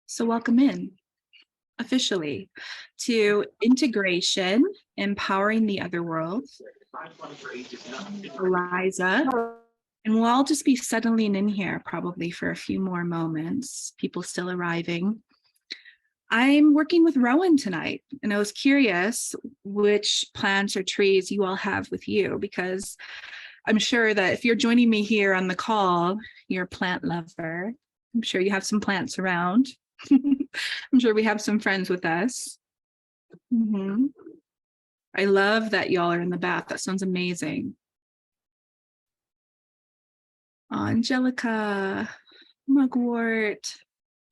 So welcome in officially to Integration, Empowering the Otherworld. Eliza, and we'll all just be settling in here probably for a few more moments, people still arriving. I'm working with Rowan tonight, and I was curious which plants or trees you all have with you, because I'm sure that if you're joining me here on the call, you're a plant lover. I'm sure you have some plants around. I'm sure we have some friends with us. Mm-hmm. I love that y'all are in the bath. That sounds amazing. Angelica, mugwort,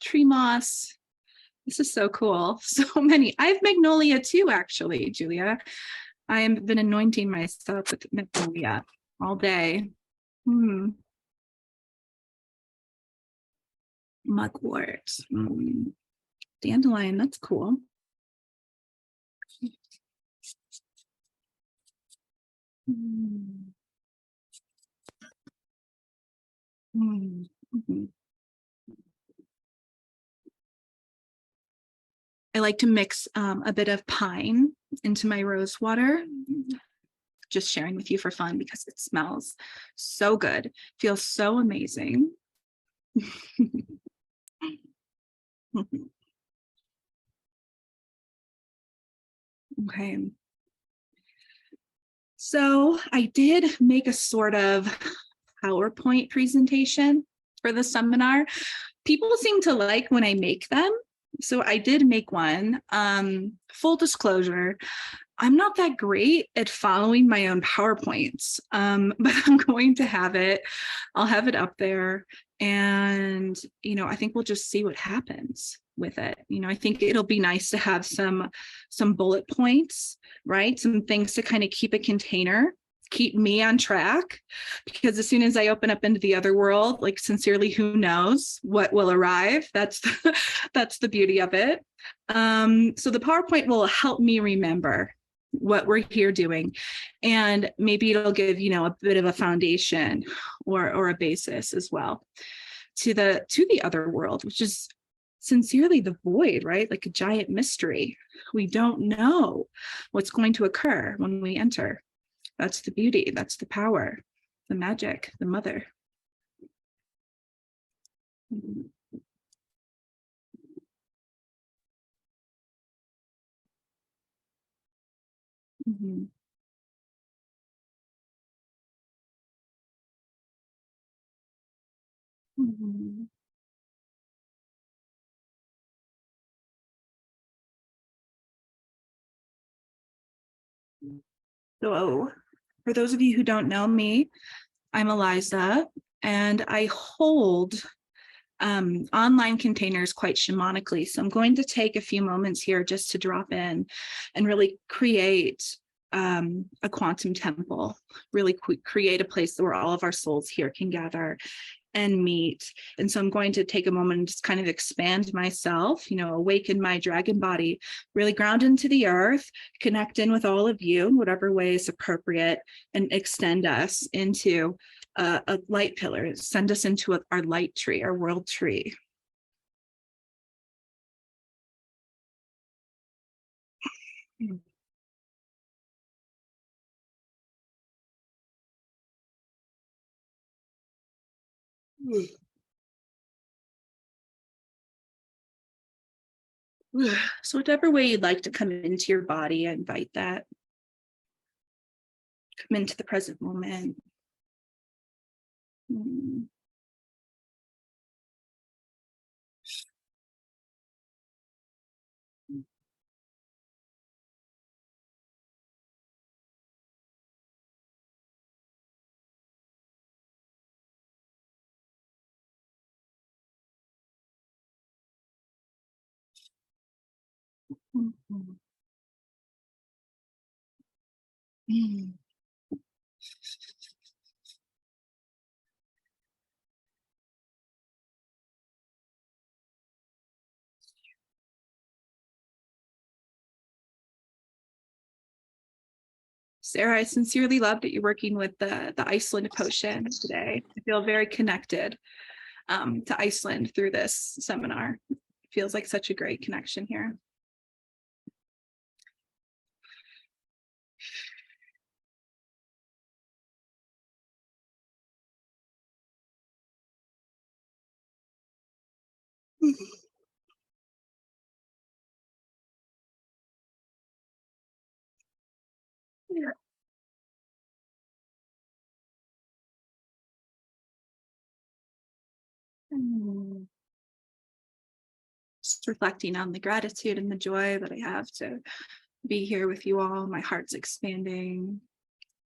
tree moss. This is so cool. So many. I have magnolia too, actually, Julia. I have been anointing myself with magnolia all day. Mugwort. Dandelion, that's cool. I like to mix a bit of pine into my rose water. Just sharing with you for fun because it smells so good. Feels so amazing. Okay. So I did make a sort of PowerPoint presentation for the seminar. People seem to like when I make them. So I did make one. Full disclosure, I'm not that great at following my own PowerPoints, but I'm going to have it. I'll have it up there. And, I think we'll just see what happens with it. I think it'll be nice to have some bullet points, right? Some things to kind of keep a container, keep me on track, because as soon as I open up into the other world, like sincerely, who knows what will arrive? That's the beauty of it. So the PowerPoint will help me remember what we're here doing, and maybe it'll give a bit of a foundation or a basis as well to the other world, which is sincerely the void, right? Like a giant mystery. We don't know what's going to occur when we enter. That's the beauty, that's the power, the magic, the mother. Mm-hmm. Mm-hmm. So, for those of you who don't know me, I'm Eliza, and I hold online containers quite shamanically. So I'm going to take a few moments here just to drop in and really create a quantum temple, really create a place where all of our souls here can gather and meet. And so I'm going to take a moment and just kind of expand myself, awaken my dragon body, really ground into the earth, connect in with all of you in whatever way is appropriate, and extend us into a light pillar, send us into our light tree, our world tree. So whatever way you'd like to come into your body, I invite that. Come into the present moment. Sarah, I sincerely love that you're working with the Iceland potion today. I feel very connected. to Iceland through this seminar. It feels like such a great connection here. Just reflecting on the gratitude and the joy that I have to be here with you all. My heart's expanding.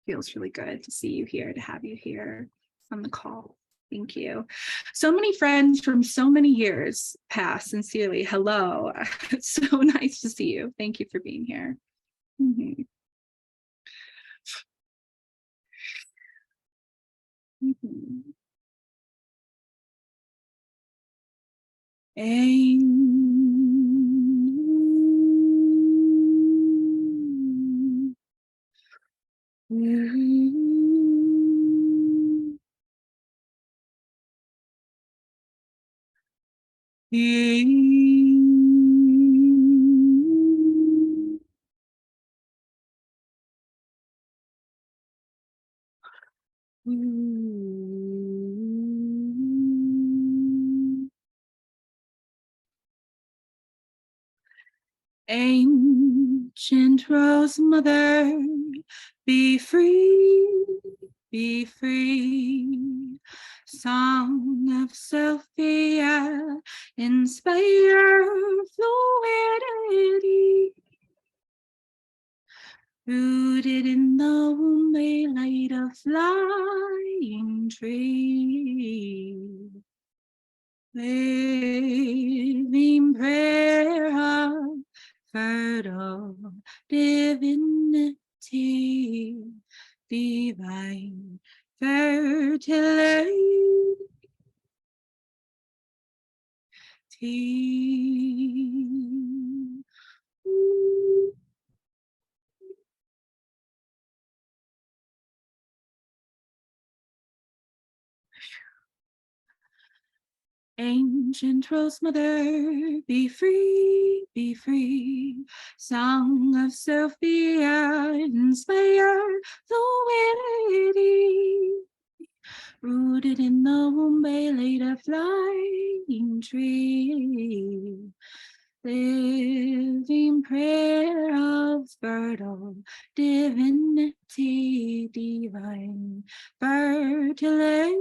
Feels really good to see you here, to have you here on the call. Thank you. So many friends from so many years past. Sincerely, hello. It's so nice to see you. Thank you for being here. Mm-hmm. Mm-hmm. Ancient Rose Mother, be free, be free. Song of Sophia, inspire fluidity. Rooted in the womb, they light a flying tree. Living prayer of fertile divinity, divine fertility. Ancient Rose Mother, be free, be free. Song of Sophia, inspire fluidity. Rooted in the womb, laid a flying tree. Living prayer of fertile divinity, divine fertility.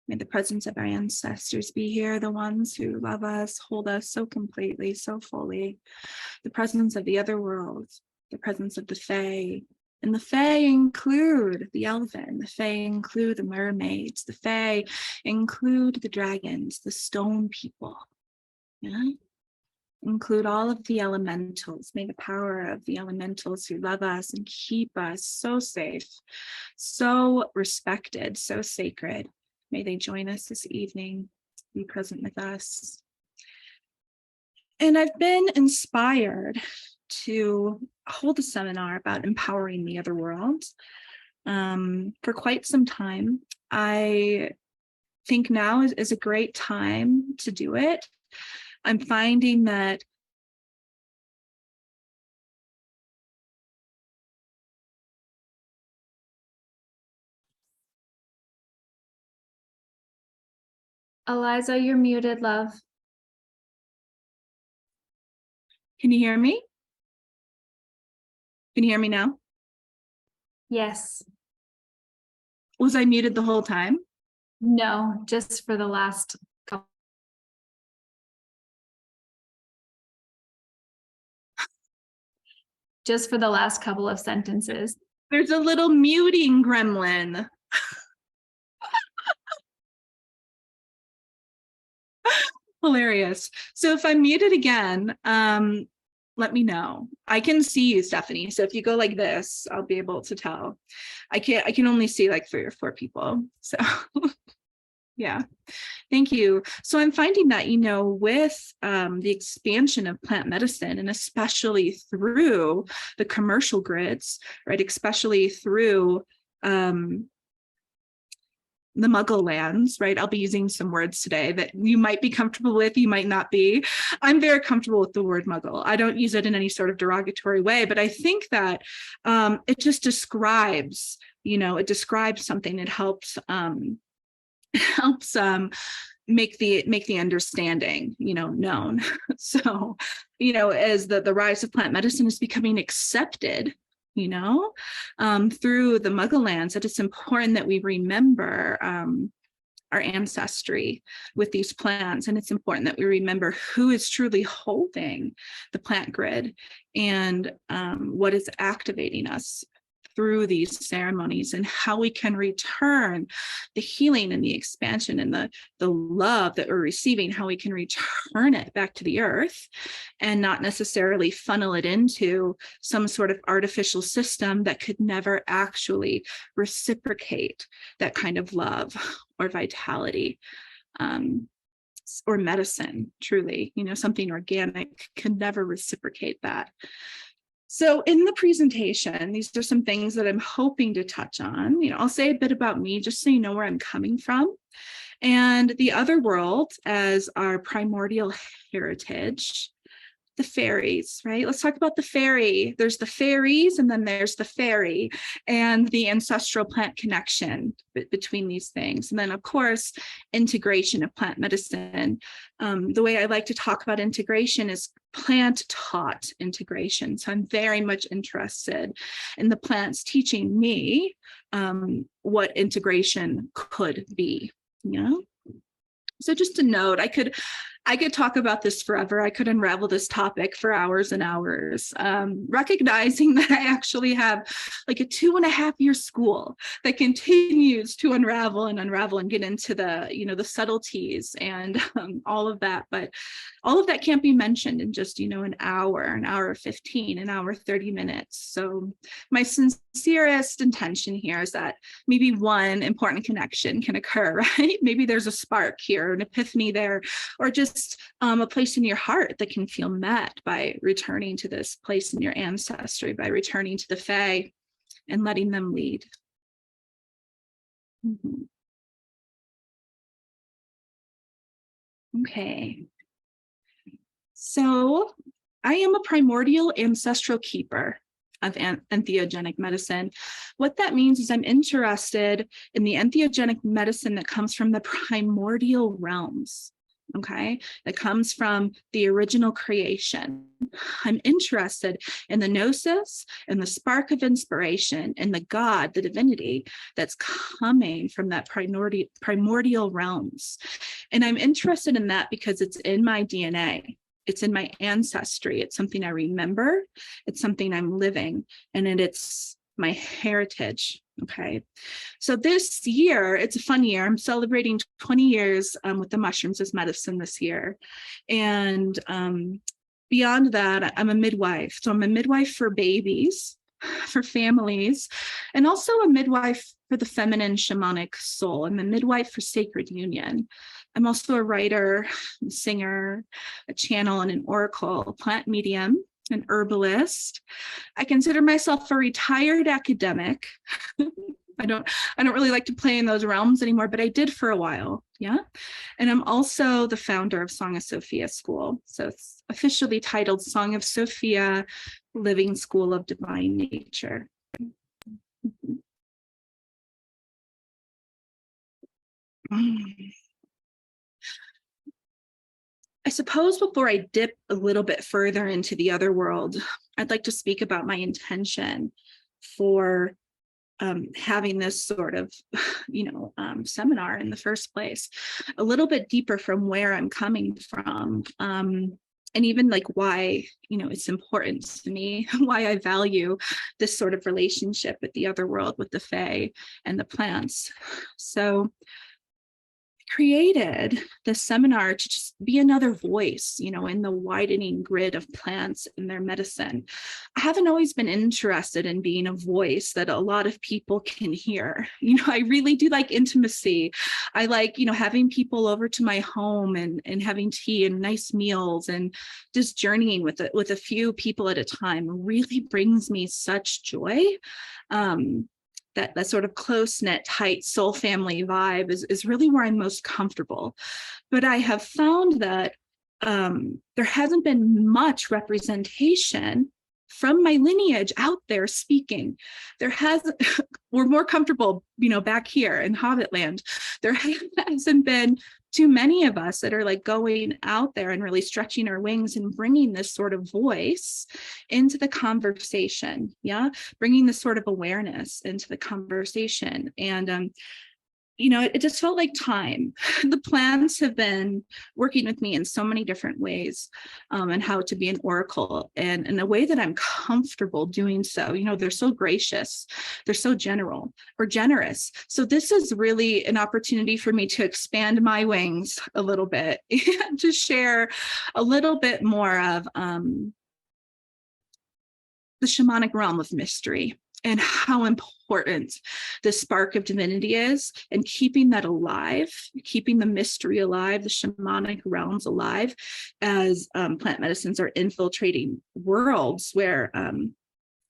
May the presence of our ancestors be here, the ones who love us, hold us so completely, so fully. The presence of the other world, the presence of the Fae. And the Fae include the elven, the Fae include the mermaids, the Fae include the dragons, the stone people. Yeah? Include all of the elementals. May the power of the elementals who love us and keep us so safe, so respected, so sacred. May they join us this evening, be present with us. And I've been inspired to hold a seminar about empowering the other world for quite some time. I think now is a great time to do it. I'm finding that Eliza, you're muted, love. Can you hear me? Can you hear me now? Yes. Was I muted the whole time? No, just for the last couple. Just for the last couple of sentences. There's a little muting gremlin. Hilarious. So if I'm muted again, let me know. I can see you, Stephanie. So if you go like this, I'll be able to tell. I can only see like 3 or 4 people. So yeah. Thank you. So I'm finding that, with the expansion of plant medicine, and especially through the commercial grids, right, especially through the Muggle lands, right? I'll be using some words today that you might be comfortable with, you might not be. I'm very comfortable with the word Muggle. I don't use it in any sort of derogatory way, but I think that it just describes, it describes something. It helps make the understanding, known. So, as the rise of plant medicine is becoming accepted, through the Muggle lands, that it's important that we remember our ancestry with these plants. And it's important that we remember who is truly holding the plant grid and what is activating us through these ceremonies, and how we can return the healing and the expansion and the love that we're receiving, how we can return it back to the earth and not necessarily funnel it into some sort of artificial system that could never actually reciprocate that kind of love or vitality. Or medicine, truly, something organic can never reciprocate that. So in the presentation, these are some things that I'm hoping to touch on. I'll say a bit about me just so you know where I'm coming from. And the Otherworld as our primordial heritage, the fairies, right? Let's talk about the fairy. There's the fairies, and then there's the fairy, and the ancestral plant connection between these things. And then, of course, integration of plant medicine. The way I like to talk about integration is plant-taught integration. So I'm very much interested in the plants teaching me what integration could be. So just a note, I could talk about this forever. I could unravel this topic for hours and hours, recognizing that I actually have like a 2.5-year school that continues to unravel and get into the, the subtleties and all of that. But all of that can't be mentioned in just, an hour 15, an hour 30 minutes. So my sincerest intention here is that maybe one important connection can occur, right? Maybe there's a spark here, an epiphany there, or just a place in your heart that can feel met by returning to this place in your ancestry, by returning to the Fae and letting them lead. Okay. So I am a primordial ancestral keeper of entheogenic medicine. What that means is I'm interested in the entheogenic medicine that comes from the primordial realms. Okay, that comes from the original creation. I'm interested in the gnosis and the spark of inspiration and the God, the divinity that's coming from that primordial realms. And I'm interested in that because it's in my DNA. It's in my ancestry. It's something I remember. It's something I'm living, and it's my heritage. Okay. So this year, it's a fun year. I'm celebrating 20 years with the mushrooms as medicine this year. And beyond that, I'm a midwife. So I'm a midwife for babies, for families, and also a midwife for the feminine shamanic soul. I'm a midwife for sacred union. I'm also a writer, a singer, a channel, and an oracle, a plant medium, an herbalist. I consider myself a retired academic. I don't really like to play in those realms anymore, but I did for a while. Yeah. And I'm also the founder of Song of Sophia School. So it's officially titled Song of Sophia Living School of Divine Nature. I suppose before I dip a little bit further into the other world, I'd like to speak about my intention for having this sort of, seminar in the first place, a little bit deeper from where I'm coming from, and even like why, it's important to me, why I value this sort of relationship with the other world, with the Fae and the plants. So created the seminar to just be another voice, in the widening grid of plants and their medicine. I haven't always been interested in being a voice that a lot of people can hear. I really do like intimacy. I like, having people over to my home and having tea and nice meals and just journeying with a few people at a time really brings me such joy. That sort of close-knit, tight soul family vibe is really where I'm most comfortable. But I have found that there hasn't been much representation from my lineage out there speaking. We're more comfortable, back here in Hobbit land. There hasn't been too many of us that are like going out there and really stretching our wings and bringing this sort of voice into the conversation. Yeah. Bringing this sort of awareness into the conversation. And, it just felt like time. The plants have been working with me in so many different ways, and how to be an oracle, and in a way that I'm comfortable doing so. They're so gracious, they're so generous. So this is really an opportunity for me to expand my wings a little bit and to share a little bit more of the shamanic realm of mystery and how important the spark of divinity is, and keeping that alive, keeping the mystery alive, the shamanic realms alive, as plant medicines are infiltrating worlds where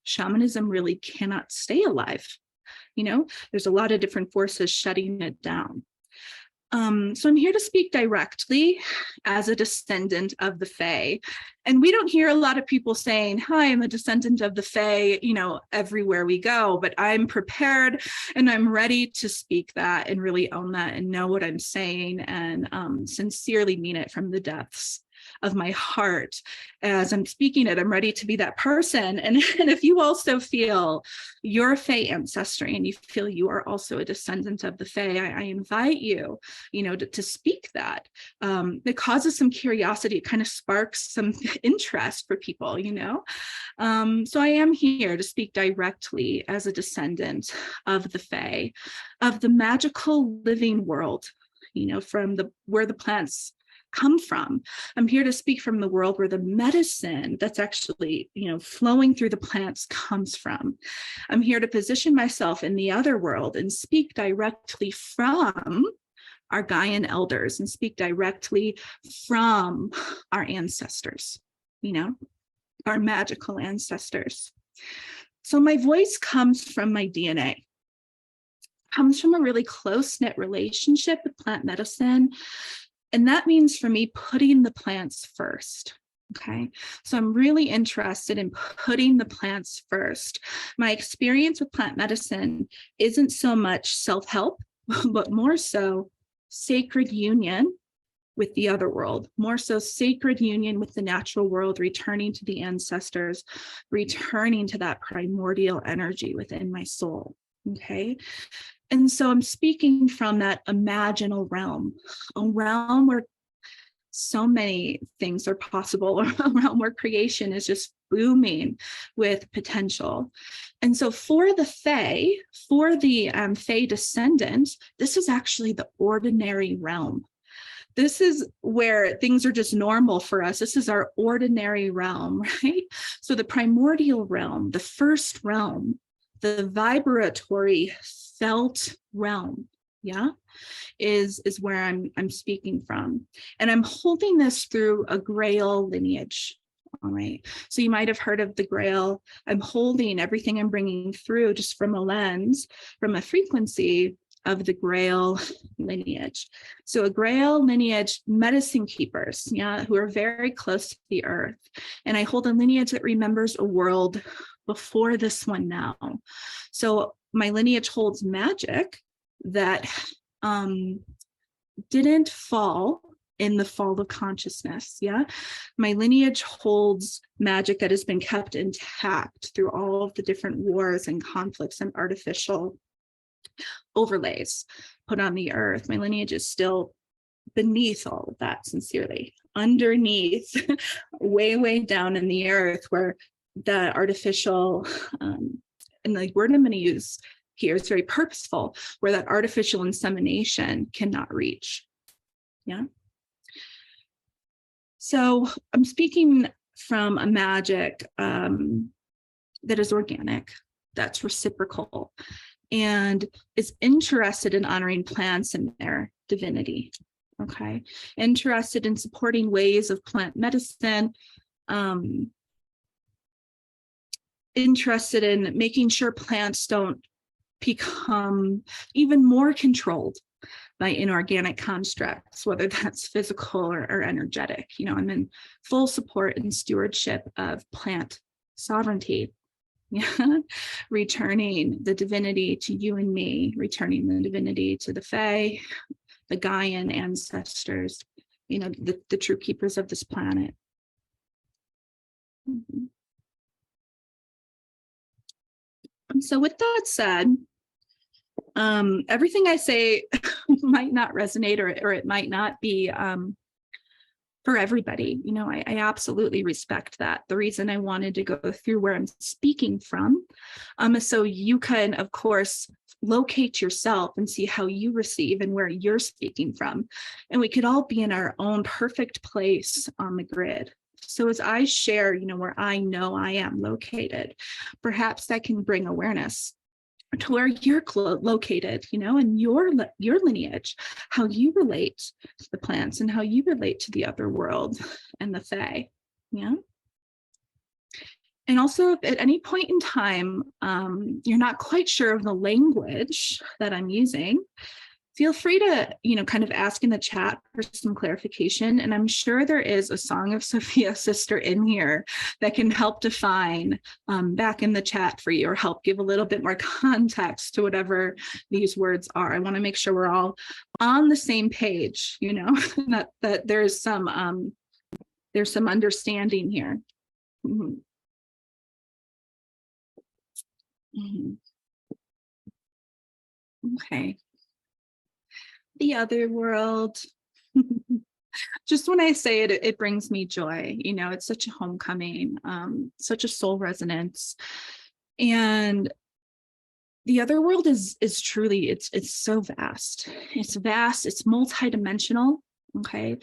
shamanism really cannot stay alive. There's a lot of different forces shutting it down. So I'm here to speak directly as a descendant of the Fae. And we don't hear a lot of people saying, hi, I'm a descendant of the Fae, everywhere we go, but I'm prepared and I'm ready to speak that and really own that and know what I'm saying, and sincerely mean it from the depths of my heart. As I'm speaking it, I'm ready to be that person. And if you also feel your Fae ancestry and you feel you are also a descendant of the Fae, I invite you, to speak that. It causes some curiosity. It kind of sparks some interest for people, So I am here to speak directly as a descendant of the Fae, of the magical living world, from where the plants come from. I'm here to speak from the world where the medicine that's actually, flowing through the plants comes from. I'm here to position myself in the other world and speak directly from our Gaian elders and speak directly from our ancestors, our magical ancestors. So my voice comes from my DNA, comes from a really close-knit relationship with plant medicine. And that means for me putting the plants first. Okay, so I'm really interested in putting the plants first. My experience with plant medicine isn't so much self-help, but more so sacred union with the other world, more so sacred union with the natural world, returning to the ancestors, returning to that primordial energy within my soul. Okay. And so I'm speaking from that imaginal realm, a realm where so many things are possible, a realm where creation is just booming with potential. And so for the Fae, for the Fae descendants, this is actually the ordinary realm. This is where things are just normal for us. This is our ordinary realm, right? So the primordial realm, the first realm, the vibratory felt realm, is where I'm speaking from. And I'm holding this through a Grail lineage. All right. So you might have heard of the Grail. I'm holding everything I'm bringing through just from a lens, from a frequency of the Grail lineage. So a Grail lineage, medicine keepers, who are very close to the earth. And I hold a lineage that remembers a world before this one now. So my lineage holds magic that didn't fall in the fall of consciousness. My lineage holds magic that has been kept intact through all of the different wars and conflicts and artificial overlays put on the earth. My lineage is still beneath all of that, sincerely, underneath, way down in the earth, where the artificial, and the word I'm going to use here is very purposeful, where that artificial insemination cannot reach. Yeah. So I'm speaking from a magic that is organic, that's reciprocal, and is interested in honoring plants and their divinity. Okay. Interested in supporting ways of plant medicine, interested in making sure plants don't become even more controlled by inorganic constructs, whether that's physical or energetic. You know, I'm in full support and stewardship of plant sovereignty. Yeah. Returning the divinity to you and me, returning the divinity to the Fae, the Gaian ancestors, you know, the true keepers of this planet. Mm-hmm. And so with that said, everything I say might not resonate, or it might not be for everybody. You know, I absolutely respect that. The reason I wanted to go through where I'm speaking from is so you can, of course, locate yourself and see how you receive and where you're speaking from. And we could all be in our own perfect place on the grid. So as I share, you know, where I know I am located, perhaps that can bring awareness to where you're located, you know, and your lineage, how you relate to the plants and how you relate to the other world and the Fae. Yeah. And also, if at any point in time you're not quite sure of the language that I'm using, feel free to, you know, kind of ask in the chat for some clarification. And I'm sure there is a Song of Sophia sister in here that can help define back in the chat for you, or help give a little bit more context to whatever these words are. I want to make sure we're all on the same page, you know, that there's some understanding here. Mm-hmm. Mm-hmm. Okay. The other world. Just when I say it, it brings me joy. You know, it's such a homecoming, such a soul resonance. And the other world is truly, it's so vast. It's vast, it's multidimensional. Okay.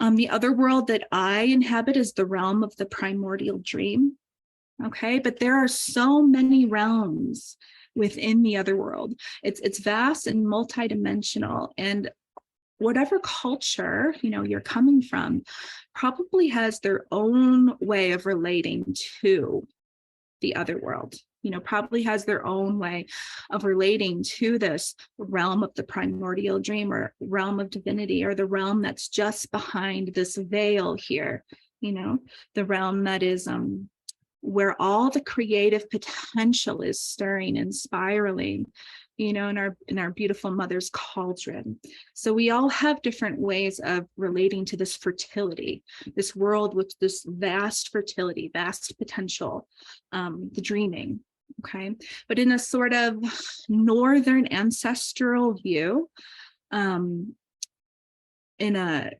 The other world that I inhabit is the realm of the primordial dream. Okay, but there are so many realms within the other world. It's vast and multidimensional, and whatever culture, you know, you're coming from probably has their own way of relating to the other world, you know, probably has their own way of relating to this realm of the primordial dream, or realm of divinity, or the realm that's just behind this veil here, you know, the realm that is where all the creative potential is stirring and spiraling, you know, in our beautiful mother's cauldron. So we all have different ways of relating to this fertility, this world with this vast fertility, vast potential, the dreaming. Okay, but in a sort of northern ancestral view, in a,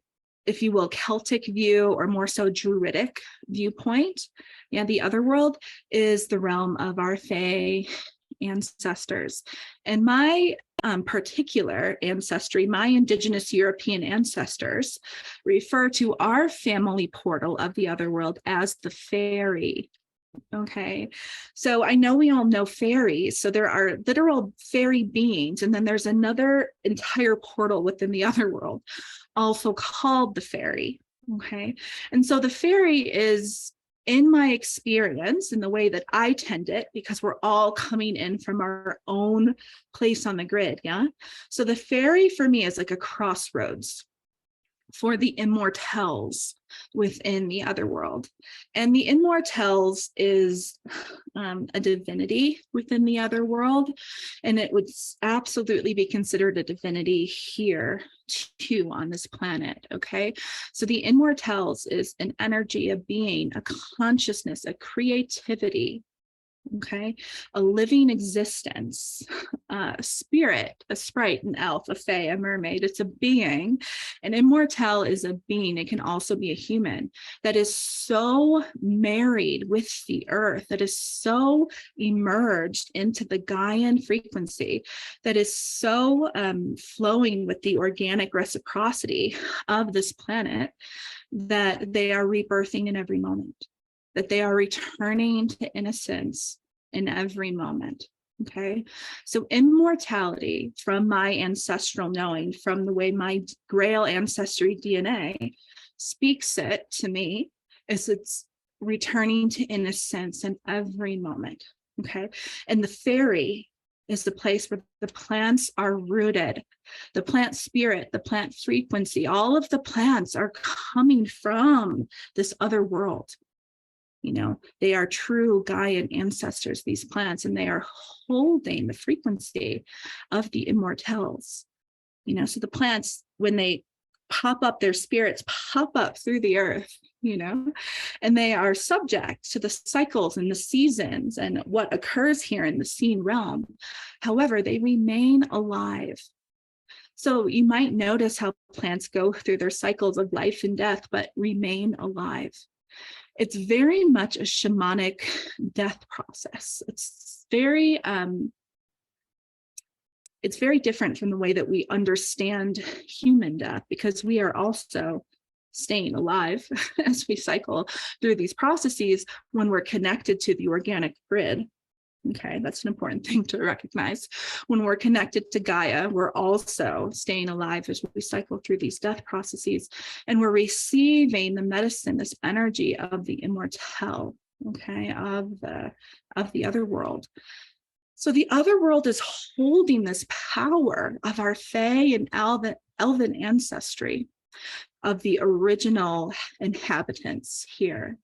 if you will, Celtic view, or more so Druidic viewpoint, yeah, the other world is the realm of our Fae ancestors. And my particular ancestry, my Indigenous European ancestors, refer to our family portal of the other world as the fairy. Okay, so I know we all know fairies. So there are literal fairy beings, and then there's another entire portal within the other world, also called the fairy. Okay, and so the fairy is, in my experience, in the way that I tend it, because we're all coming in from our own place on the grid. Yeah, so the fairy for me is like a crossroads for the immortals within the other world. And the immortals is a divinity within the other world, and it would absolutely be considered a divinity here too on this planet. Okay, so the immortals is an energy, a being, a consciousness, a creativity, Okay, a living existence, a spirit, a sprite, an elf, a fae, a mermaid. It's a being. An immortal is a being. It can also be a human that is so married with the earth, that is so emerged into the Gaian frequency, that is so flowing with the organic reciprocity of this planet, that they are rebirthing in every moment, that they are returning to innocence in every moment. Okay, so immortality, from my ancestral knowing, from the way my Grail ancestry DNA speaks it to me, is it's returning to innocence in every moment. Okay, and the fairy is the place where the plants are rooted. The plant spirit, the plant frequency, all of the plants are coming from this other world. You know, they are true Gaian ancestors, these plants, and they are holding the frequency of the immortals. You know, so the plants, when they pop up, their spirits pop up through the earth, you know, and they are subject to the cycles and the seasons and what occurs here in the seen realm. However, they remain alive. So you might notice how plants go through their cycles of life and death, but remain alive. It's very much a shamanic death process. It's very different from the way that we understand human death, because we are also staying alive as we cycle through these processes when we're connected to the organic grid. Okay, that's an important thing to recognize. When we're connected to Gaia, we're also staying alive as we cycle through these death processes, and we're receiving the medicine, this energy of the immortal, okay, of the other world. So the other world is holding this power of our Fae and elven ancestry, of the original inhabitants here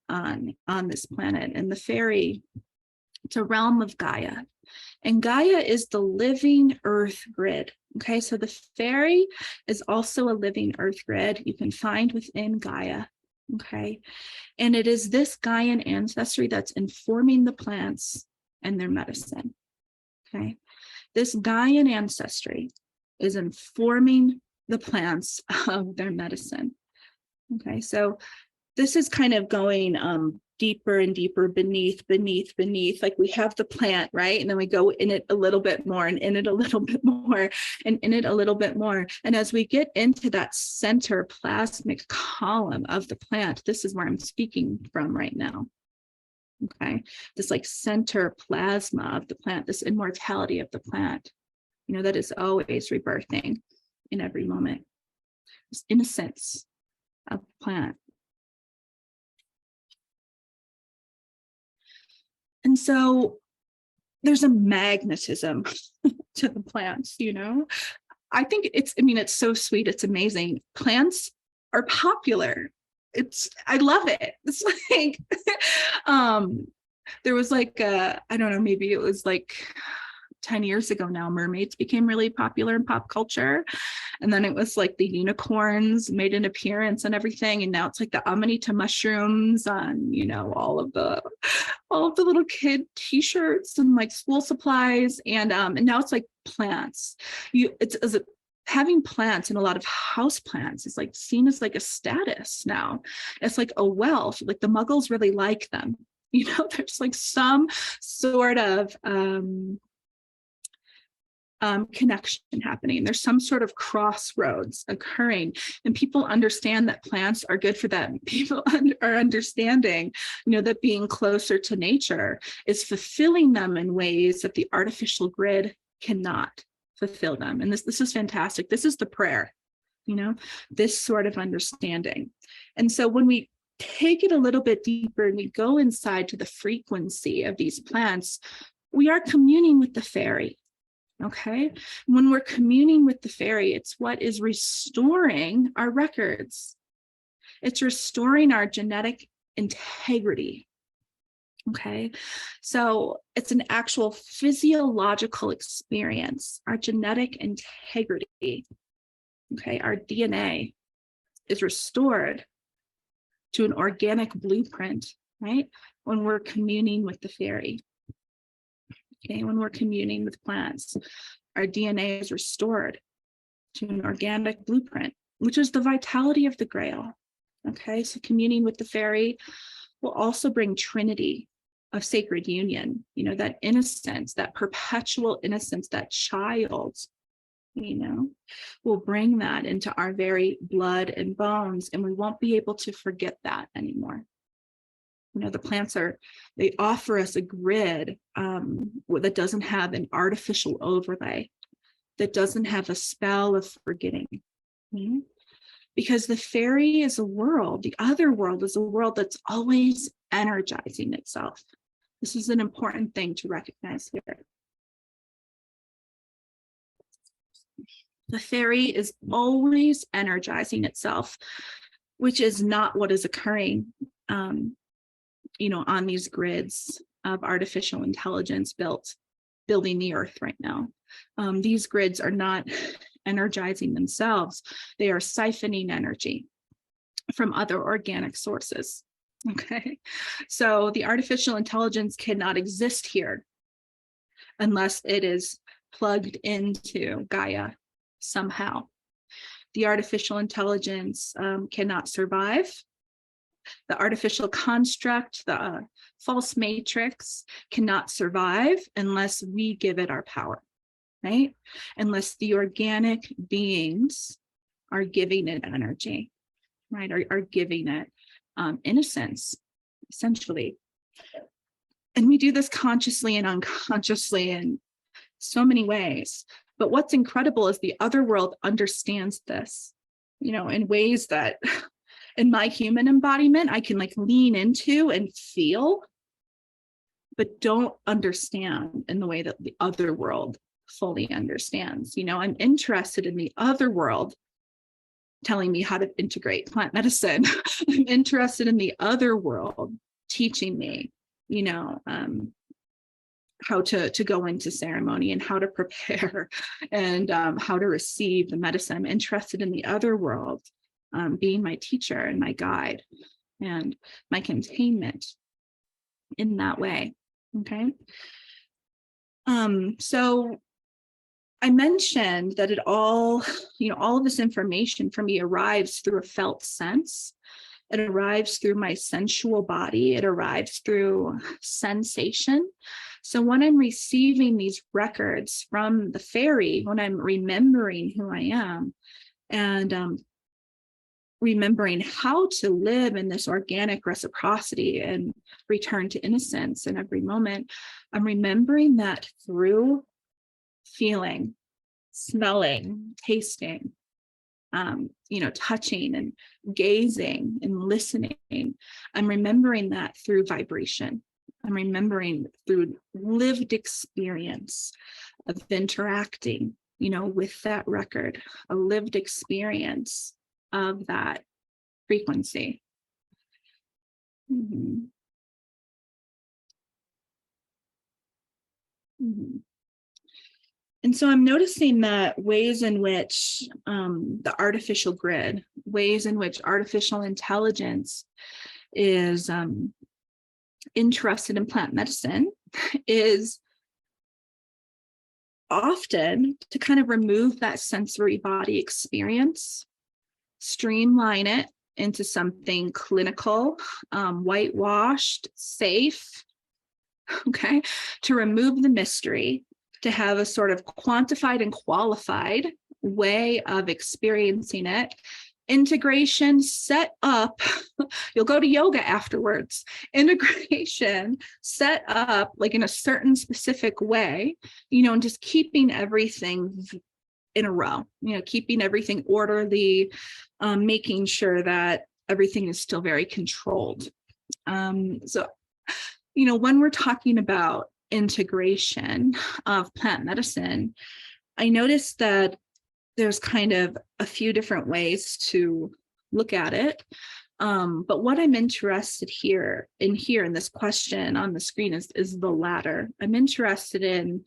on this planet. And the fairy, it's a realm of Gaia. And Gaia is the living earth grid. Okay, so the fairy is also a living earth grid you can find within Gaia. Okay, and it is this Gaian ancestry that's informing the plants and their medicine. Okay, this Gaian ancestry is informing the plants of their medicine. Okay, so this is kind of going deeper and deeper, beneath. Like we have the plant, right? And then we go in it a little bit more, and in it a little bit more, and in it a little bit more. And as we get into that center plasmic column of the plant, this is where I'm speaking from right now. Okay, this like center plasma of the plant, this immortality of the plant, you know, that is always rebirthing in every moment. This innocence of the plant. And so there's a magnetism to the plants, you know. I think it's so sweet. It's amazing. Plants are popular. I love it. It's like, there was like, I don't know, maybe it was like 10 years ago now, mermaids became really popular in pop culture. And then it was like the unicorns made an appearance and everything. And now it's like the amanita mushrooms on, you know, all of the little kid t-shirts and like school supplies. And now it's like plants. Having plants and a lot of house plants is like seen as like a status now. It's like a wealth, like the muggles really like them. You know, there's like some sort of connection happening. There's some sort of crossroads occurring, and people understand that plants are good for them. People are understanding, you know, that being closer to nature is fulfilling them in ways that the artificial grid cannot fulfill them. And this is fantastic. This is the prayer, you know, this sort of understanding. And so when we take it a little bit deeper and we go inside to the frequency of these plants, we are communing with the fairy. Okay, when we're communing with the fairy, it's what is restoring our records. It's restoring our genetic integrity. Okay, so it's an actual physiological experience, our genetic integrity. Okay, our DNA is restored to an organic blueprint right? When we're communing with the fairy, okay, when we're communing with plants, our DNA is restored to an organic blueprint, which is the vitality of the grail. Okay, so communing with the fairy will also bring trinity of sacred union, that innocence, that perpetual innocence, that child, will bring that into our very blood and bones, and we won't be able to forget that anymore. The plants they offer us a grid that doesn't have an artificial overlay, that doesn't have a spell of forgetting. Because the fairy is a world, the other world is a world that's always energizing itself. This is an important thing to recognize here. The fairy is always energizing itself, which is not what is occurring, on these grids of artificial intelligence building the earth right now. These grids are not energizing themselves. They are siphoning energy from other organic sources. Okay, so the artificial intelligence cannot exist here unless it is plugged into Gaia somehow. The artificial intelligence cannot survive. The artificial construct, the false matrix, cannot survive unless we give it our power, right? Unless the organic beings are giving it energy, right? Are giving it innocence, essentially. And we do this consciously and unconsciously in so many ways. But what's incredible is the other world understands this, in ways that in my human embodiment, I can lean into and feel, but don't understand in the way that the other world fully understands. I'm interested in the other world telling me how to integrate plant medicine. I'm interested in the other world teaching me, how to go into ceremony and how to prepare and how to receive the medicine. I'm interested in the other world being my teacher and my guide and my containment in that way. Okay. So I mentioned that all of this information for me arrives through a felt sense. It arrives through my sensual body. It arrives through sensation. So when I'm receiving these records from the fairy, when I'm remembering who I am and remembering how to live in this organic reciprocity and return to innocence in every moment, I'm remembering that through feeling, smelling, tasting, touching and gazing and listening. I'm remembering that through vibration. I'm remembering through lived experience of interacting, with that record, a lived experience of that frequency. Mm-hmm. Mm-hmm. And so I'm noticing that ways in which the artificial grid, ways in which artificial intelligence is interested in plant medicine is often to kind of remove that sensory body experience, streamline it into something clinical, whitewashed, safe, okay, to remove the mystery, to have a sort of quantified and qualified way of experiencing it. Integration set up, you'll go to yoga afterwards. Integration set up in a certain specific way, and just keeping everything in a row, keeping everything orderly, making sure that everything is still very controlled. So, when we're talking about integration of plant medicine, I noticed that there's kind of a few different ways to look at it. But what I'm interested in this question on the screen is the latter. I'm interested in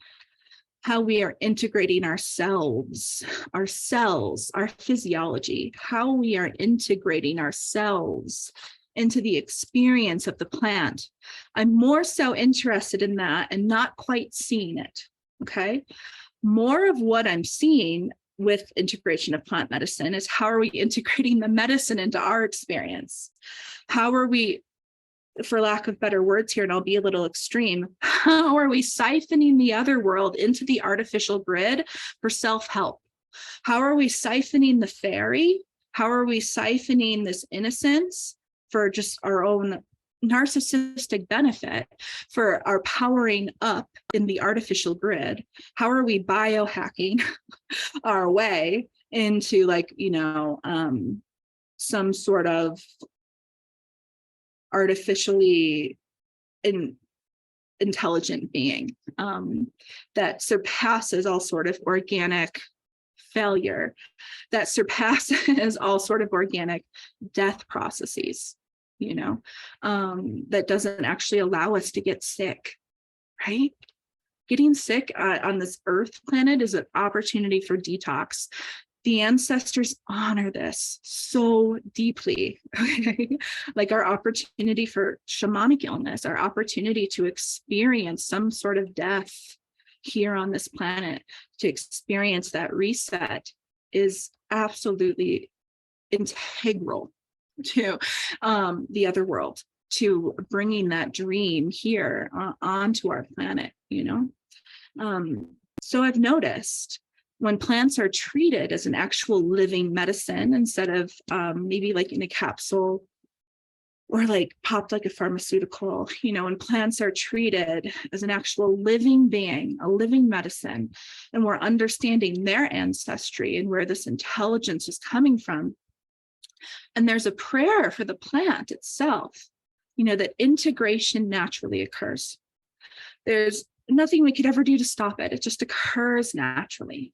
how we are integrating ourselves, our cells, our physiology, how we are integrating ourselves into the experience of the plant. I'm more so interested in that and not quite seeing it. Okay. More of what I'm seeing with integration of plant medicine is how are we integrating the medicine into our experience? How are we, for lack of better words here, and I'll be a little extreme, how are we siphoning the other world into the artificial grid for self-help? How are we siphoning the fairy? How are we siphoning this innocence for just our own narcissistic benefit, for our powering up in the artificial grid? How are we biohacking our way into, like, some sort of artificially intelligent being that surpasses all sort of organic failure, that surpasses all sort of organic death processes, that doesn't actually allow us to get sick, right? Getting sick on this earth planet is an opportunity for detox. The ancestors honor this so deeply. Okay? Like our opportunity for shamanic illness, our opportunity to experience some sort of death here on this planet, to experience that reset, is absolutely integral to the other world, to bringing that dream here onto our planet, So I've noticed when plants are treated as an actual living medicine instead of maybe like in a capsule or like popped like a pharmaceutical, when plants are treated as an actual living being, a living medicine, and we're understanding their ancestry and where this intelligence is coming from. And there's a prayer for the plant itself, that integration naturally occurs. There's nothing we could ever do to stop it. It just occurs naturally.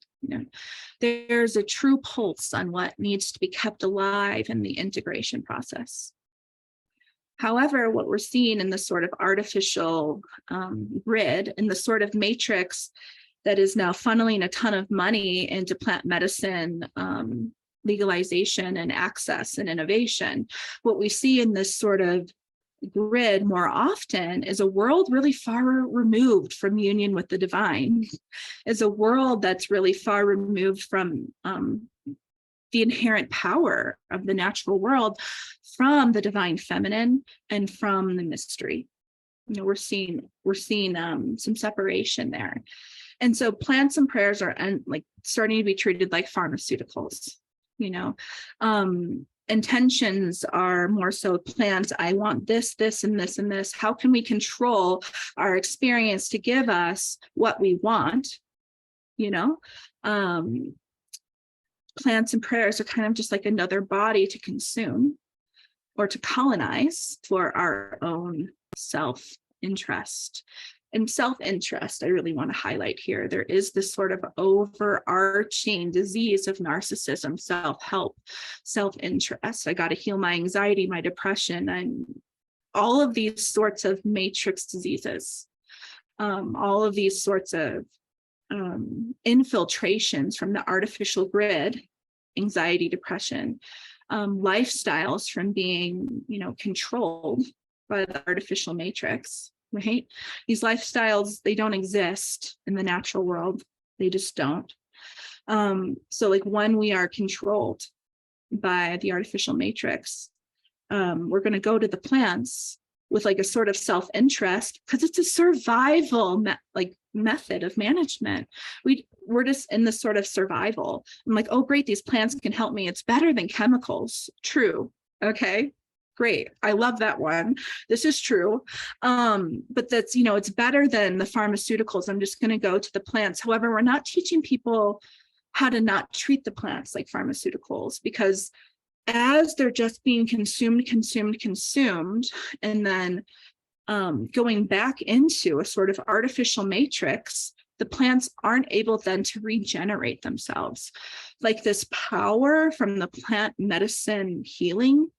There's a true pulse on what needs to be kept alive in the integration process. However, what we're seeing in this sort of artificial grid, in the sort of matrix that is now funneling a ton of money into plant medicine legalization and access and innovation, what we see in this sort of grid more often is a world really far removed from union with the divine, is a world that's really far removed from the inherent power of the natural world, from the divine feminine and from the mystery. We're seeing some separation there. And so plants and prayers are like starting to be treated like pharmaceuticals. Intentions are more so plans. I want this, this, and this, and this. How can we control our experience to give us what we want? Plants and prayers are kind of just like another body to consume or to colonize for our own self-interest. And self-interest, I really want to highlight here. There is this sort of overarching disease of narcissism, self-help, self-interest. I got to heal my anxiety, my depression, and all of these sorts of matrix diseases, all of these sorts of infiltrations from the artificial grid, anxiety, depression, lifestyles from being, controlled by the artificial matrix, right? These lifestyles, they don't exist in the natural world. They just don't. So like when we are controlled by the artificial matrix, we're going to go to the plants with like a sort of self-interest because it's a survival method of management. We're just in this sort of survival. I'm like, oh, great, these plants can help me. It's better than chemicals. True. Okay, great. I love that one. This is true. But that's, it's better than the pharmaceuticals. I'm just going to go to the plants. However, we're not teaching people how to not treat the plants like pharmaceuticals, because as they're just being consumed, and then going back into a sort of artificial matrix, the plants aren't able then to regenerate themselves. Like this power from the plant medicine healing,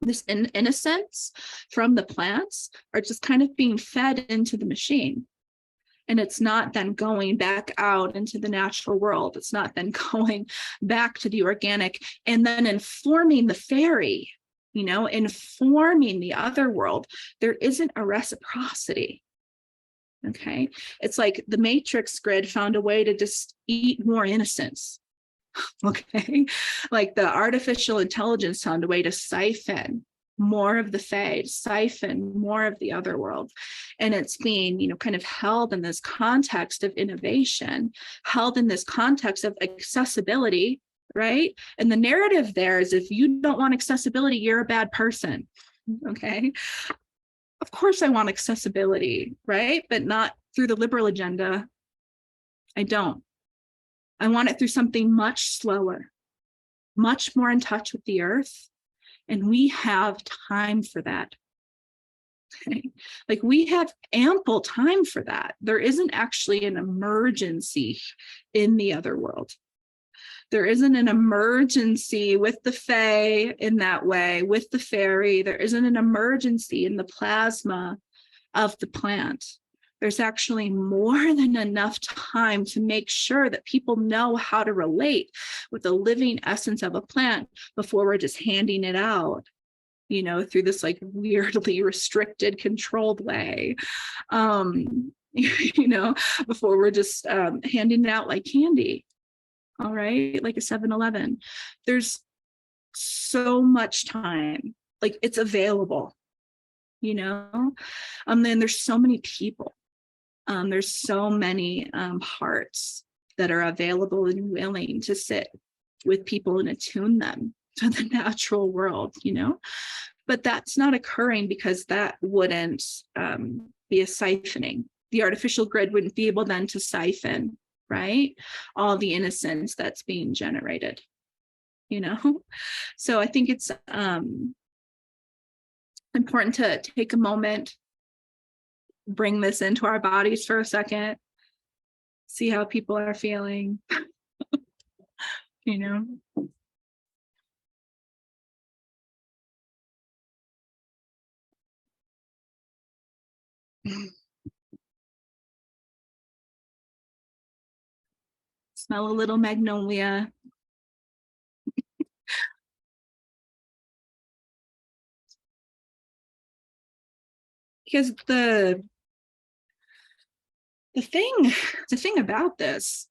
this innocence from the plants are just kind of being fed into the machine. And it's not then going back out into the natural world. It's not then going back to the organic and then informing the fairy, informing the other world, there isn't a reciprocity. Okay. It's like the matrix grid found a way to just eat more innocence. Okay. Like the artificial intelligence found a way to siphon more of the Fae, siphon more of the other world. And it's being, kind of held in this context of innovation, held in this context of accessibility, right? And the narrative there is if you don't want accessibility, you're a bad person. Okay. Of course I want accessibility, right? But not through the liberal agenda. I don't. I want it through something much slower, much more in touch with the earth. And we have time for that. Okay? Like we have ample time for that. There isn't actually an emergency in the other world. There isn't an emergency with the Fae in that way, with the fairy. There isn't an emergency in the plasma of the plant. There's actually more than enough time to make sure that people know how to relate with the living essence of a plant before we're just handing it out, through this like weirdly restricted, controlled way. Before we're just handing it out like candy. All right, like a 7-Eleven. There's so much time, like it's available, then there's so many people. There's so many hearts that are available and willing to sit with people and attune them to the natural world, but that's not occurring because that wouldn't be a siphoning. The artificial grid wouldn't be able then to siphon, right? All the innocence that's being generated, So I think it's important to take a moment, bring this into our bodies for a second, see how people are feeling, Smell a little magnolia. Because the thing about this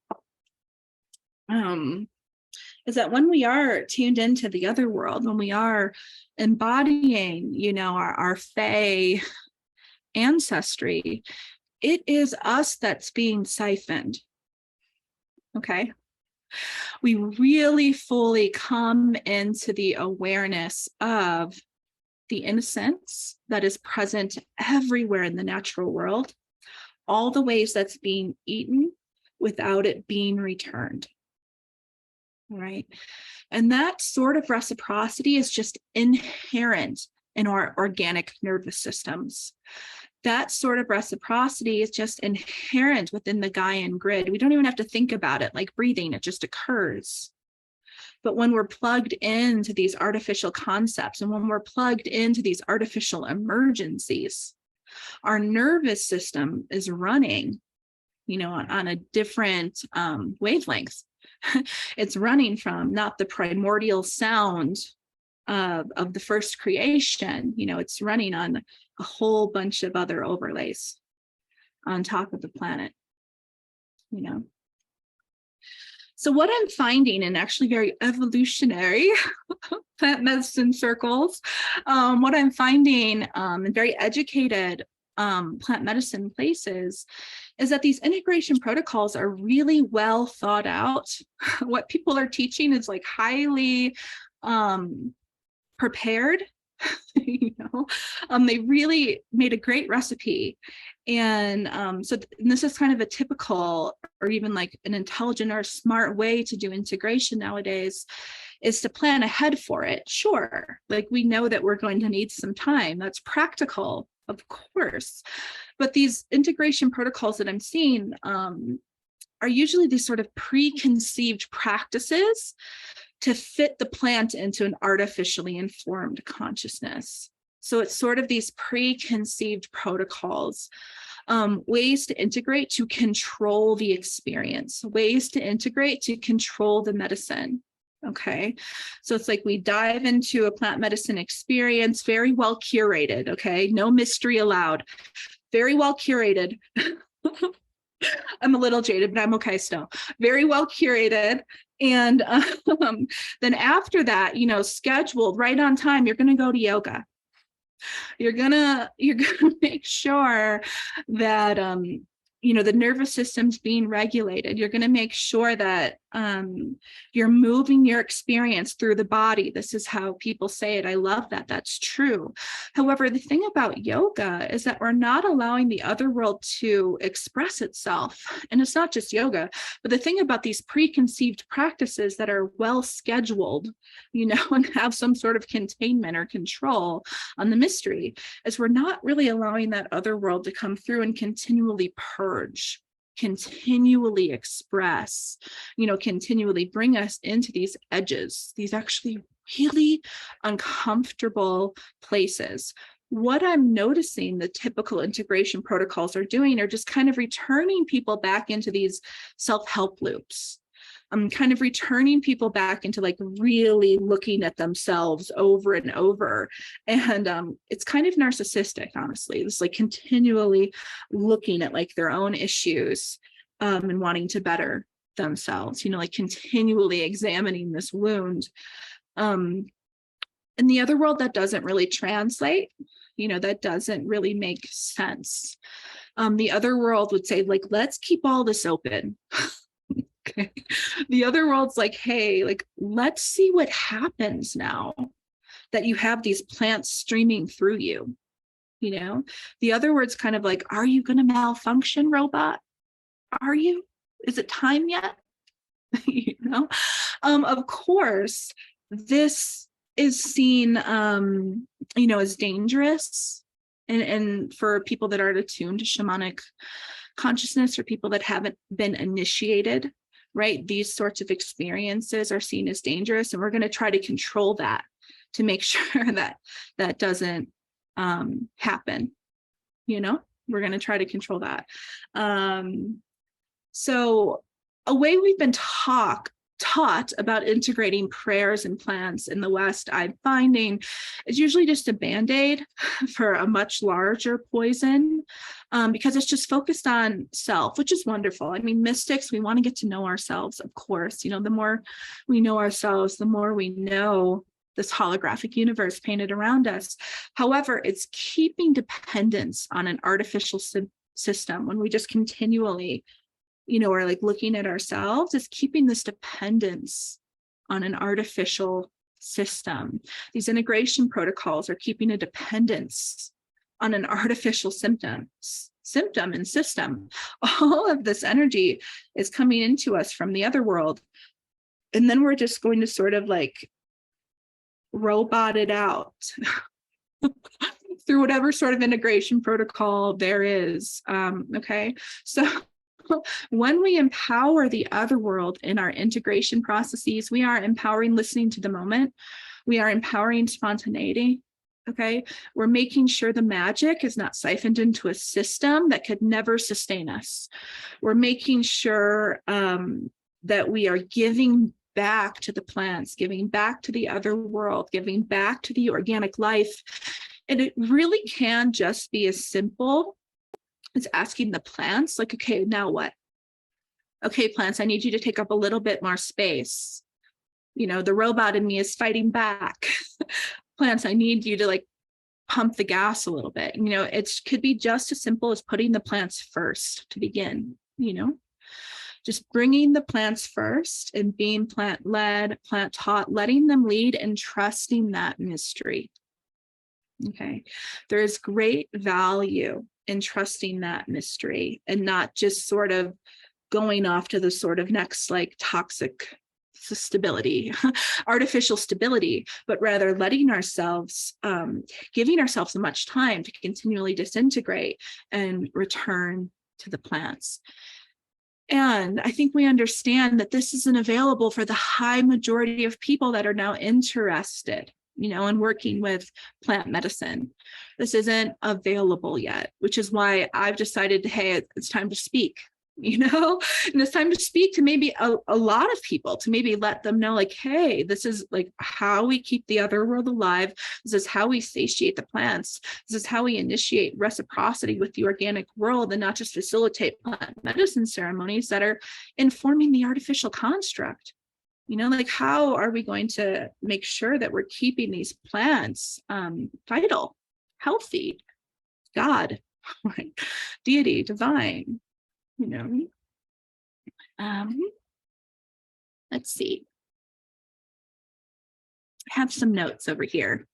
is that when we are tuned into the other world, when we are embodying, our Fae ancestry, it is us that's being siphoned. Okay. We really fully come into the awareness of the innocence that is present everywhere in the natural world, all the ways that's being eaten without it being returned. Right. And that sort of reciprocity is just inherent in our organic nervous systems. That sort of reciprocity is just inherent within the Gaian grid. We don't even have to think about it like breathing, it just occurs. But when we're plugged into these artificial concepts and when we're plugged into these artificial emergencies, our nervous system is running, on a different wavelength. It's running from not the primordial sound of the first creation, it's running on a whole bunch of other overlays on top of the planet, So what I'm finding in actually very evolutionary plant medicine circles, what I'm finding in very educated plant medicine places is that these integration protocols are really well thought out. What people are teaching is like highly prepared. They really made a great recipe. And this is kind of a typical or even like an intelligent or smart way to do integration nowadays is to plan ahead for it. Sure, like we know that we're going to need some time. That's practical, of course. But these integration protocols that I'm seeing are usually these sort of preconceived practices to fit the plant into an artificially informed consciousness. So it's sort of these preconceived protocols, ways to integrate to control the experience, ways to integrate to control the medicine. Okay. So it's like we dive into a plant medicine experience, very well curated. Okay. No mystery allowed. Very well curated. I'm a little jaded, but I'm okay still. Very well curated. And then after that, scheduled right on time, you're going to go to yoga. You're gonna make sure that the nervous system's being regulated. You're gonna make sure that you're moving your experience through the body. This is how people say it. I love that. That's true. However, the thing about yoga is that we're not allowing the other world to express itself. And it's not just yoga, but the thing about these preconceived practices that are well scheduled, and have some sort of containment or control on the mystery, is we're not really allowing that other world to come through and continually purge, continually express, continually bring us into these edges, these actually really uncomfortable places. What I'm noticing the typical integration protocols are doing are just kind of returning people back into these self-help loops. I'm kind of returning people back into like really looking at themselves over and over. And it's kind of narcissistic, honestly. It's like continually looking at like their own issues and wanting to better themselves, like continually examining this wound. In the other world, that doesn't really translate, that doesn't really make sense. The other world would say, like, let's keep all this open. Okay. The other world's like, hey, like, let's see what happens now that you have these plants streaming through you. The other word's kind of like, are you going to malfunction, robot? Are you? Is it time yet? Of course, this is seen, as dangerous. And for people that aren't attuned to shamanic consciousness, or people that haven't been initiated, right? These sorts of experiences are seen as dangerous, and we're going to try to control that to make sure that that doesn't happen. We're going to try to control that. So a way we've been taught about integrating prayers and plants in the West, I'm finding, is usually just a Band-Aid for a much larger poison, because it's just focused on self, which is wonderful. I mean, mystics, we want to get to know ourselves, of course. The more we know ourselves, the more we know this holographic universe painted around us. However, it's keeping dependence on an artificial system when we just continually or like looking at ourselves, is keeping this dependence on an artificial system. These integration protocols are keeping a dependence on an artificial symptom and system. All of this energy is coming into us from the other world. And then we're just going to sort of like robot it out through whatever sort of integration protocol there is. Okay. So when we empower the other world in our integration processes, we are empowering listening to the moment. We are empowering spontaneity. Okay. We're making sure the magic is not siphoned into a system that could never sustain us. We're making sure that we are giving back to the plants, giving back to the other world, giving back to the organic life. And it really can just be as simple as asking the plants, like, okay, now what? Okay, plants, I need you to take up a little bit more space. The robot in me is fighting back. Plants, I need you to like pump the gas a little bit. It could be just as simple as putting the plants first to begin, just bringing the plants first and being plant-led, plant-taught, letting them lead and trusting that mystery. Okay, there is great value in trusting that mystery and not just sort of going off to the sort of next like toxic stability, artificial stability, but rather letting ourselves, giving ourselves much time to continually disintegrate and return to the plants. And I think we understand that this isn't available for the high majority of people that are now interested, in working with plant medicine. This isn't available yet, which is why I've decided, hey, it's time to speak. and it's time to speak to maybe a lot of people, to maybe let them know, like, hey, this is like how we keep the other world alive. This is how we satiate the plants. This is how we initiate reciprocity with the organic world, and not just facilitate plant medicine ceremonies that are informing the artificial construct. Like, how are we going to make sure that we're keeping these plants vital, healthy, God, right? Deity, divine, um, let's see. I have some notes over here.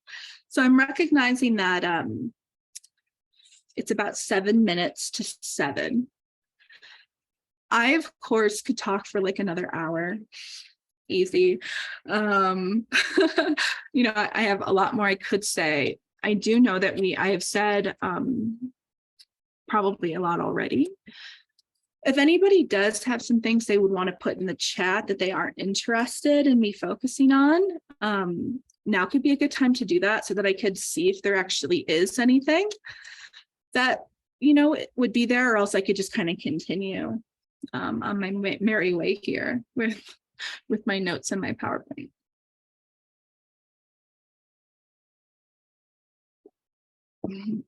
So I'm recognizing that it's about 7 minutes to 7. I, of course, could talk for like another hour. Easy. I have a lot more I could say. I do know that I have said probably a lot already. If anybody does have some things they would want to put in the chat that they aren't interested in me focusing on, now could be a good time to do that, so that I could see if there actually is anything that, it would be there, or else I could just kind of continue on my merry way here with my notes and my PowerPoint. Mm-hmm.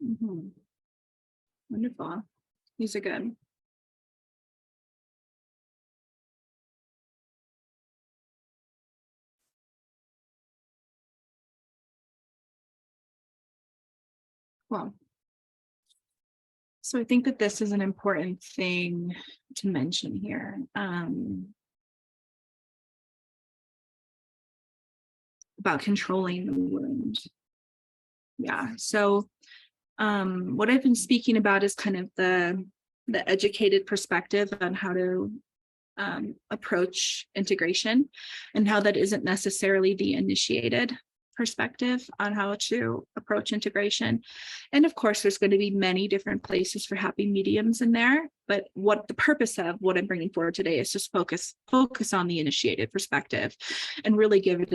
Mm-hmm. Wonderful. These are good. Well, so I think that this is an important thing to mention here. About controlling the wound. Yeah. So what I've been speaking about is kind of the educated perspective on how to approach integration, and how that isn't necessarily the initiated perspective on how to approach integration. And of course, there's going to be many different places for happy mediums in there. But what the purpose of what I'm bringing forward today is just focus on the initiated perspective, and really give it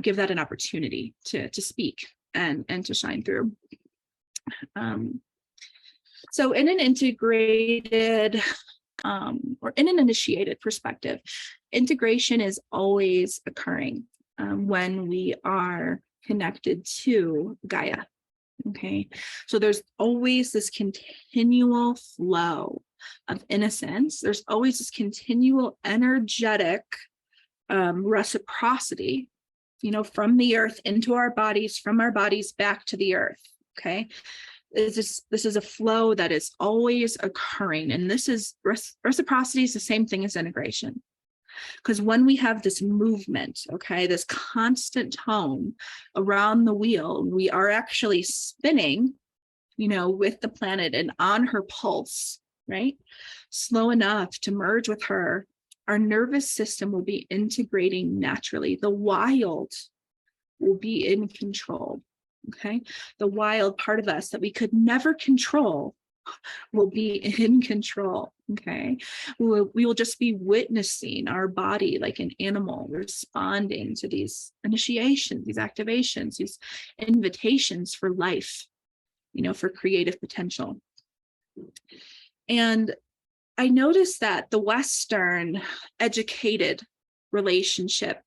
give that an opportunity to speak and to shine through. So in an integrated or in an initiated perspective, integration is always occurring when we are connected to Gaia. Okay, so there's always this continual flow of innocence. There's always this continual energetic reciprocity, from the earth into our bodies, from our bodies back to the earth. Okay, this is a flow that is always occurring, and this is reciprocity is the same thing as integration. Because when we have this movement, okay, this constant tone around the wheel, we are actually spinning, with the planet and on her pulse, right? Slow enough to merge with her, our nervous system will be integrating naturally. The wild will be in control, okay? The wild part of us that we could never control will be in control. Okay, we will just be witnessing our body like an animal responding to these initiations, these activations, these invitations for life, for creative potential. And I noticed that the Western educated relationship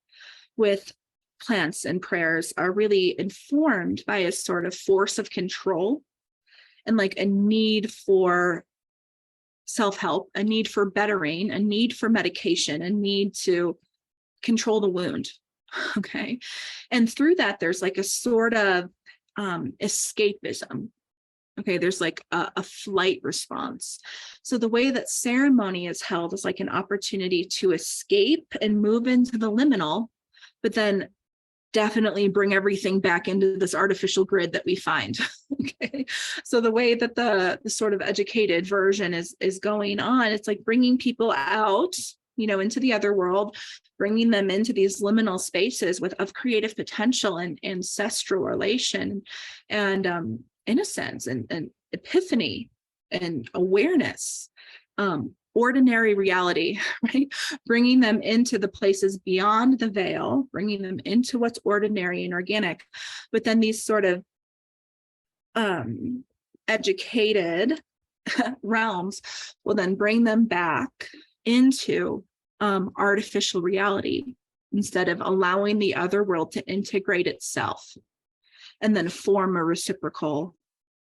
with plants and prayers are really informed by a sort of force of control, and like a need for self-help, a need for bettering, a need for medication, a need to control the wound. Okay. And through that, there's like a sort of escapism. Okay. There's like a flight response. So the way that ceremony is held is like an opportunity to escape and move into the liminal, but then definitely bring everything back into this artificial grid that we find. Okay. So the way that the sort of educated version is going on, it's like bringing people out, into the other world, bringing them into these liminal spaces of creative potential and ancestral relation and innocence and epiphany and awareness, ordinary reality, right? Bringing them into the places beyond the veil, bringing them into what's ordinary and organic. But then these sort of educated realms will then bring them back into artificial reality instead of allowing the other world to integrate itself and then form a reciprocal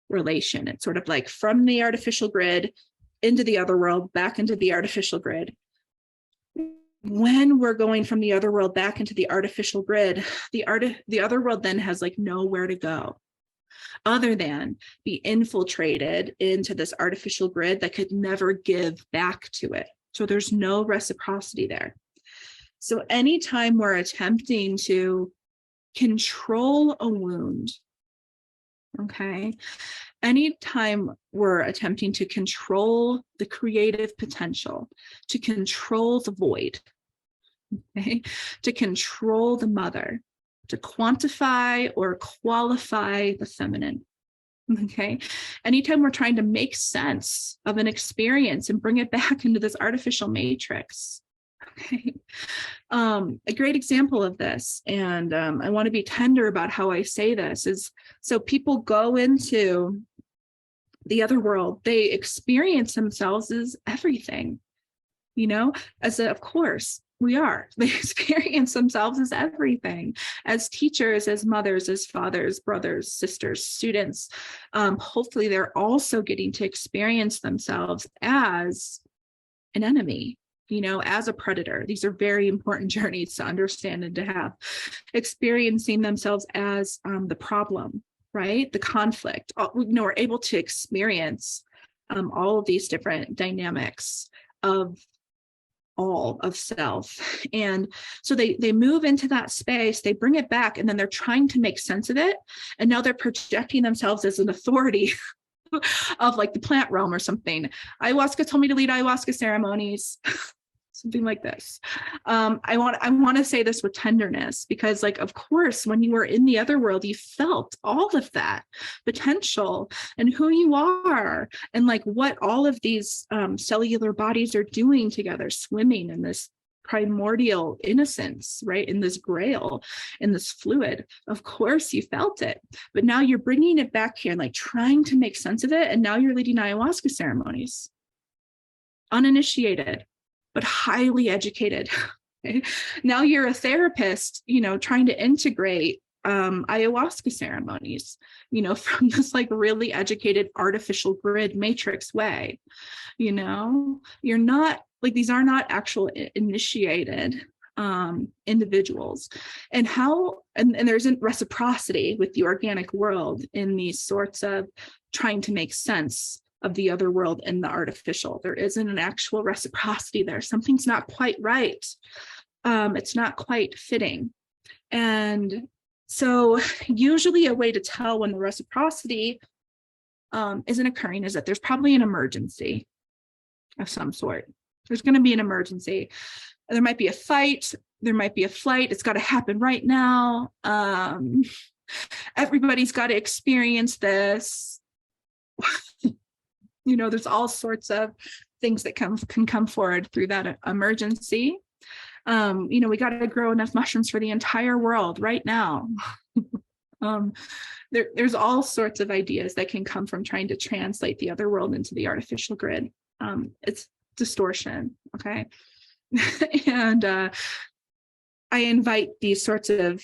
relation. It's sort of like from the artificial grid into the other world, back into the artificial grid. When we're going from the other world back into the artificial grid, the other world then has like nowhere to go other than be infiltrated into this artificial grid that could never give back to it. So there's no reciprocity there. So anytime we're attempting to control a wound, okay, anytime we're attempting to control the creative potential, to control the void, okay, to control the mother, to quantify or qualify the feminine, okay, anytime we're trying to make sense of an experience and bring it back into this artificial matrix, okay, a great example of this, and I want to be tender about how I say this, is so people go into the other world, they experience themselves as everything, of course we are. They experience themselves as everything, as teachers, as mothers, as fathers, brothers, sisters, students. Hopefully they're also getting to experience themselves as an enemy, as a predator. These are very important journeys to understand and to have. Experiencing themselves as the problem, right? The conflict. We're able to experience all of these different dynamics of all of self. And so they move into that space, they bring it back, and then they're trying to make sense of it. And now they're projecting themselves as an authority of like the plant realm or something. Ayahuasca told me to lead ayahuasca ceremonies. Something like this. I want to say this with tenderness, because of course, when you were in the other world, you felt all of that potential and who you are and what all of these cellular bodies are doing together, swimming in this primordial innocence, right? In this grail, in this fluid. Of course you felt it, but now you're bringing it back here and trying to make sense of it. And now you're leading ayahuasca ceremonies, uninitiated, but highly educated. Okay? Now you're a therapist, trying to integrate ayahuasca ceremonies, from this really educated artificial grid matrix way. You're not these are not actual initiated individuals. And there isn't reciprocity with the organic world in these sorts of trying to make sense of the other world and the artificial. There isn't an actual reciprocity there. Something's not quite right. It's not quite fitting. And so usually a way to tell when the reciprocity isn't occurring is that there's probably an emergency of some sort. There's going to be an emergency. There might be a fight. There might be a flight. It's got to happen right now. Everybody's got to experience this. There's all sorts of things that can come forward through that emergency. We got to grow enough mushrooms for the entire world right now. There's all sorts of ideas that can come from trying to translate the other world into the artificial grid. It's distortion, okay? And I invite these sorts of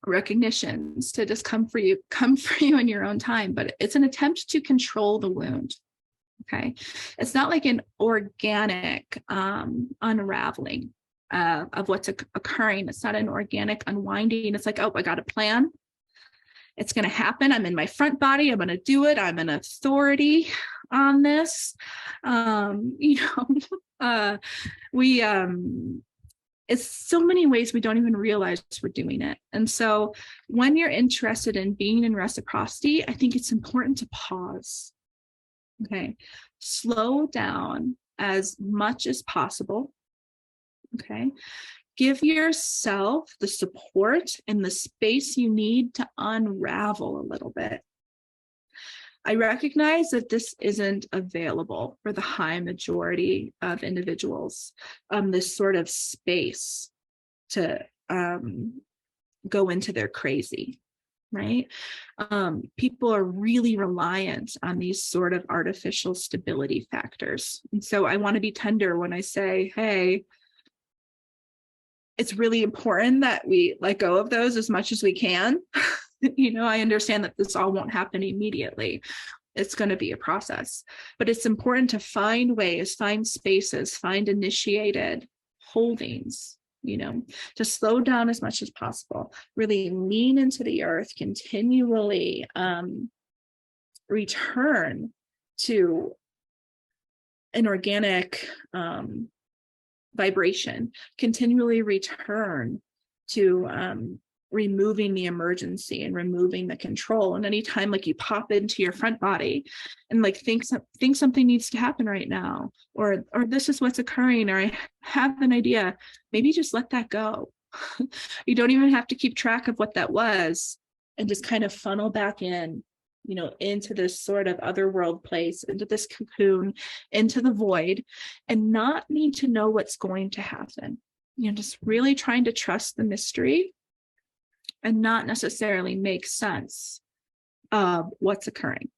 recognitions to just come for you in your own time, but it's an attempt to control the wound. Okay, it's not like an organic unraveling of what's occurring. It's not an organic unwinding. It's like, oh, I got a plan. It's going to happen. I'm in my front body. I'm going to do it. I'm an authority on this. It's it's so many ways we don't even realize we're doing it. And so when you're interested in being in reciprocity, I think it's important to pause. Okay. Slow down as much as possible. Okay. Give yourself the support and the space you need to unravel a little bit. I recognize that this isn't available for the high majority of individuals, this sort of space to go into their crazy, right? People are really reliant on these sort of artificial stability factors. And so I want to be tender when I say, hey, it's really important that we let go of those as much as we can. I understand that this all won't happen immediately. It's going to be a process, but it's important to find ways, find spaces, find initiated holdings, to slow down as much as possible, really lean into the earth, continually return to an organic vibration, continually return to removing the emergency and removing the control. And anytime like you pop into your front body and like think something needs to happen right now, or this is what's occurring, or I have an idea, maybe just let that go. You don't even have to keep track of what that was, and just kind of funnel back in, into this sort of otherworld place, into this cocoon, into the void, and not need to know what's going to happen. Just really trying to trust the mystery and not necessarily make sense of what's occurring.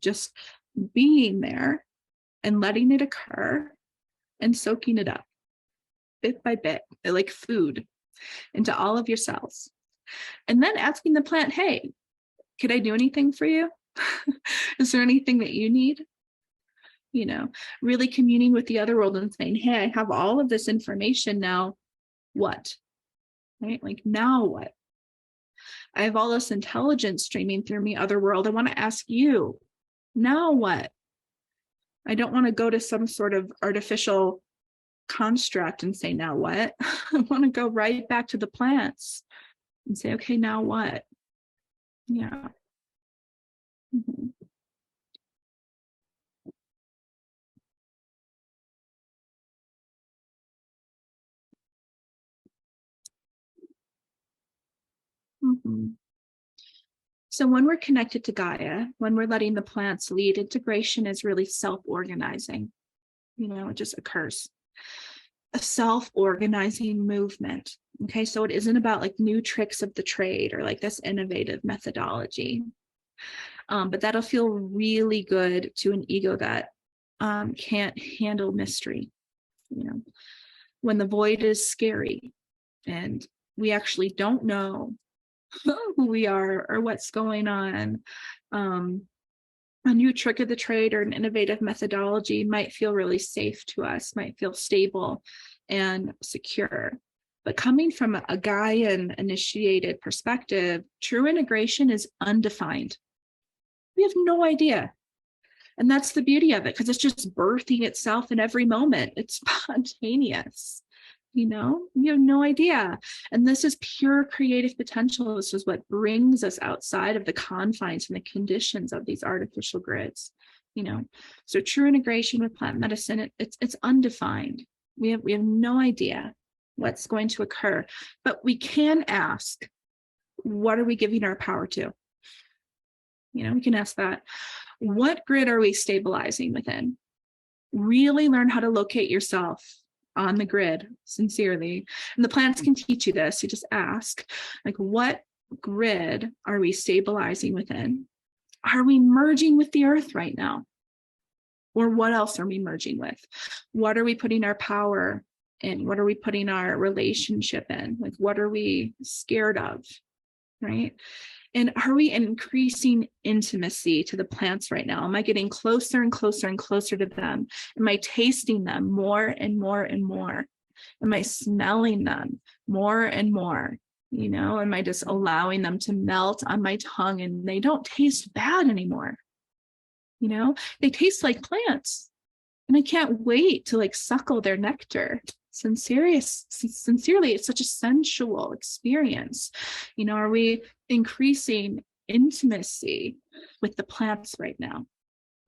Just being there and letting it occur and soaking it up bit by bit, like food, into all of your cells. And then asking the plant, hey, could I do anything for you? Is there anything that you need? Really communing with the other world and saying, hey, I have all of this information now. What? Right? Like, now what? I have all this intelligence streaming through me, other world. I want to ask you, now what? I don't want to go to some sort of artificial construct and say, now what? I want to go right back to the plants and say, okay, now what? Yeah. Mm-hmm. Mm-hmm. So when we're connected to Gaia, when we're letting the plants lead, integration is really self-organizing. It just occurs. A self-organizing movement. Okay, so it isn't about like new tricks of the trade or like this innovative methodology. But that'll feel really good to an ego that can't handle mystery. When the void is scary and we actually don't know who we are or what's going on. A new trick of the trade or an innovative methodology might feel really safe to us, might feel stable and secure. But coming from a Gaian initiated perspective, true integration is undefined. We have no idea. And that's the beauty of it, because it's just birthing itself in every moment. It's spontaneous. You have no idea. And this is pure creative potential. This is what brings us outside of the confines and the conditions of these artificial grids. So true integration with plant medicine, it's undefined. We have no idea what's going to occur, but we can ask, what are we giving our power to? We can ask that. What grid are we stabilizing within? Really learn how to locate yourself on the grid sincerely. And the plants can teach you this. You just ask, like, what grid are we stabilizing within? Are we merging with the earth right now? Or what else are we merging with? What are we putting our power in? What are we putting our relationship in? Like, what are we scared of? Right? And are we increasing intimacy to the plants right now? Am I getting closer and closer and closer to them? Am I tasting them more and more and more? Am I smelling them more and more? Am I just allowing them to melt on my tongue and they don't taste bad anymore? They taste like plants. And I can't wait to like suckle their nectar. sincerely, it's such a sensual experience. Are we increasing intimacy with the plants right now?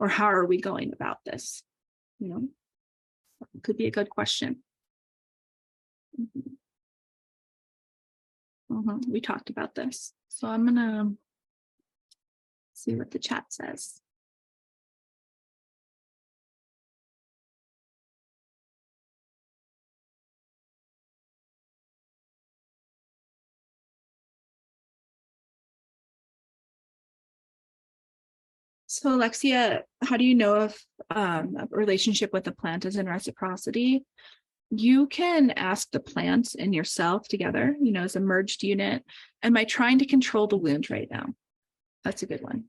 Or how are we going about this? Could be a good question. We talked about this. So I'm gonna see what the chat says. So Alexia, how do you know if a relationship with a plant is in reciprocity? You can ask the plants and yourself together, as a merged unit, am I trying to control the wound right now? That's a good one.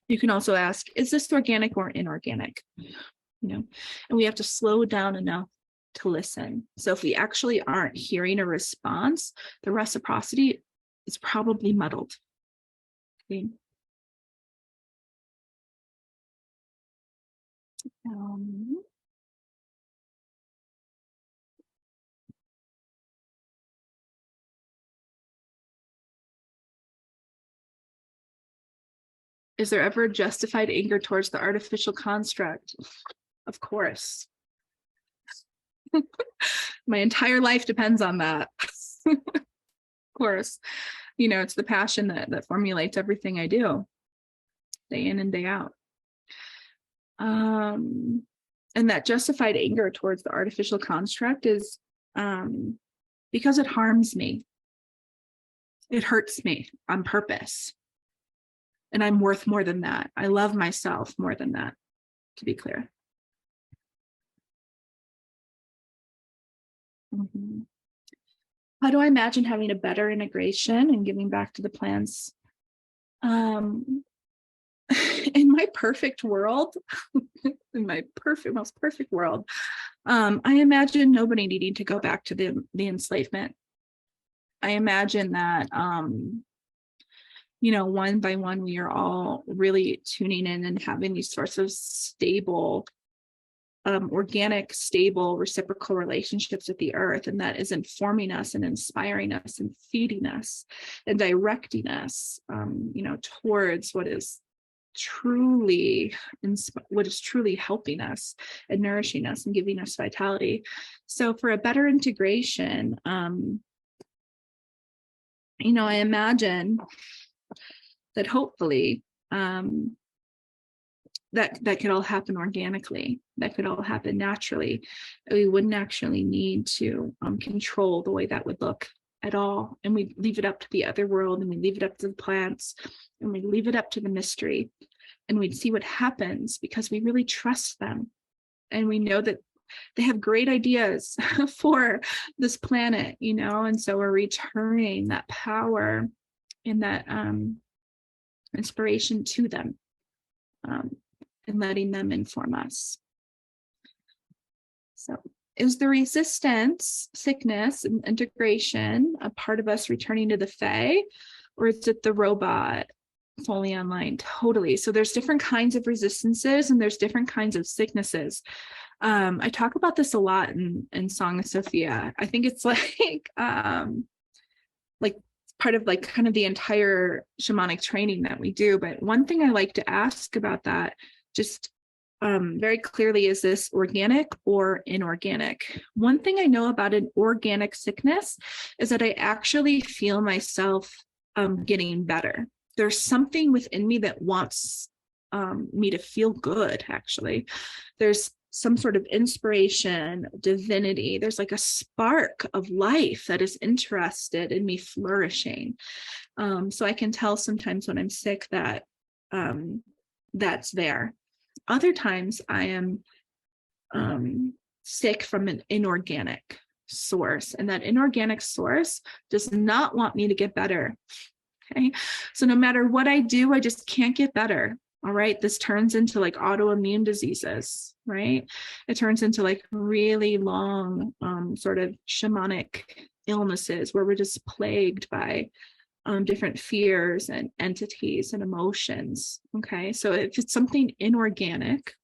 You can also ask, is this organic or inorganic? And we have to slow down enough to listen. So if we actually aren't hearing a response, the reciprocity is probably muddled. Okay. Is there ever justified anger towards the artificial construct? Of course. My entire life depends on that. Of course. It's the passion that formulates everything I do, day in and day out. And that justified anger towards the artificial construct is because it harms me. It hurts me on purpose. And I'm worth more than that. I love myself more than that, to be clear. How do I imagine having a better integration and giving back to the plants? In my perfect world, in my most perfect world, I imagine nobody needing to go back to the enslavement. I imagine that, one by one, we are all really tuning in and having these sorts of stable, organic, stable, reciprocal relationships with the earth. And that is informing us and inspiring us and feeding us and directing us, towards what is truly helping us and nourishing us and giving us vitality. So for a better integration, I imagine that hopefully that could all happen organically, that could all happen naturally. We wouldn't actually need to control the way that would look at all. And we leave it up to the other world, and we leave it up to the plants, and we leave it up to the mystery, and we'd see what happens because we really trust them. And we know that they have great ideas for this planet, and so we're returning that power and that inspiration to them, and letting them inform us. So is the resistance, sickness, and integration a part of us returning to the Fae, or is it the robot fully online? Totally. So there's different kinds of resistances, and there's different kinds of sicknesses. I talk about this a lot in Song of Sophia. I think it's like part of kind of the entire shamanic training that we do. But one thing I like to ask about that just very clearly, is this organic or inorganic? One thing I know about an organic sickness is that I actually feel myself getting better. There's something within me that wants me to feel good, actually. There's some sort of inspiration, divinity. There's like a spark of life that is interested in me flourishing. So I can tell sometimes when I'm sick that that's there. Other times I am sick from an inorganic source, and that inorganic source does not want me to get better. Okay, so no matter what I do, I just can't get better. All right, this turns into autoimmune diseases, right? It turns into really long sort of shamanic illnesses where we're just plagued by different fears and entities and emotions. Okay, so if it's something inorganic,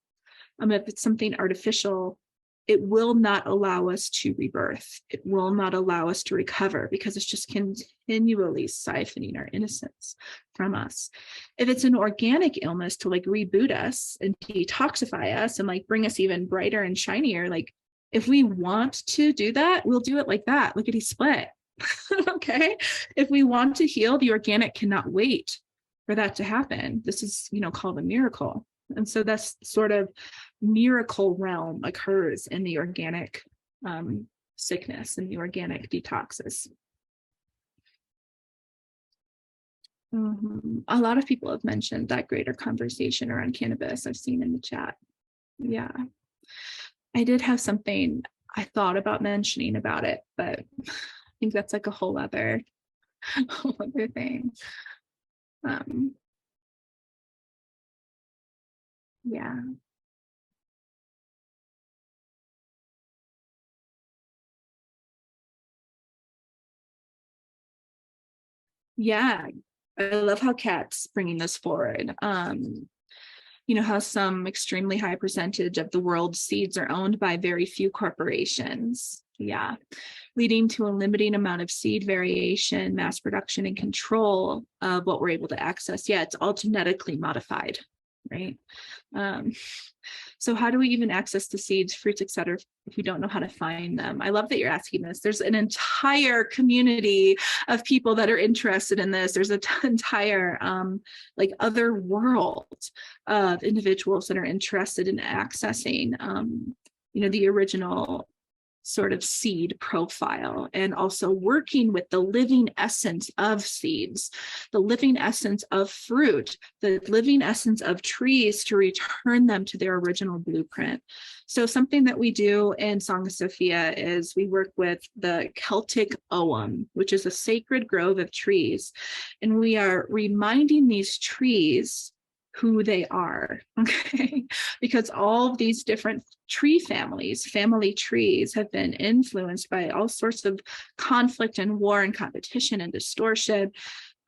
if it's something artificial, it will not allow us to rebirth. It will not allow us to recover because it's just continually siphoning our innocence from us. If it's an organic illness to like reboot us and detoxify us and like bring us even brighter and shinier, like if we want to do that, we'll do it like that. Look at he split. Okay. If we want to heal, the organic cannot wait for that to happen. This is, called a miracle. And so that's sort of miracle realm occurs in the organic sickness and the organic detoxes. A lot of people have mentioned that greater conversation around cannabis I've seen in the chat. Yeah. I did have something I thought about mentioning about it, but I think that's like a whole other thing. Yeah. Yeah. I love how Kat's bringing this forward. How some extremely high percentage of the world's seeds are owned by very few corporations. Yeah. Leading to a limiting amount of seed variation, mass production, and control of what we're able to access. Yeah, it's all genetically modified, right? So how do we even access the seeds, fruits, et cetera, if we don't know how to find them? I love that you're asking this. There's an entire community of people that are interested in this. There's an entire other world of individuals that are interested in accessing, the original sort of seed profile, and also working with the living essence of seeds, the living essence of fruit, the living essence of trees to return them to their original blueprint. So something that we do in Song of Sophia is we work with the Celtic Ogham, which is a sacred grove of trees. And we are reminding these trees who they are, okay? Because all of these different tree families, family trees, have been influenced by all sorts of conflict and war and competition and distortion,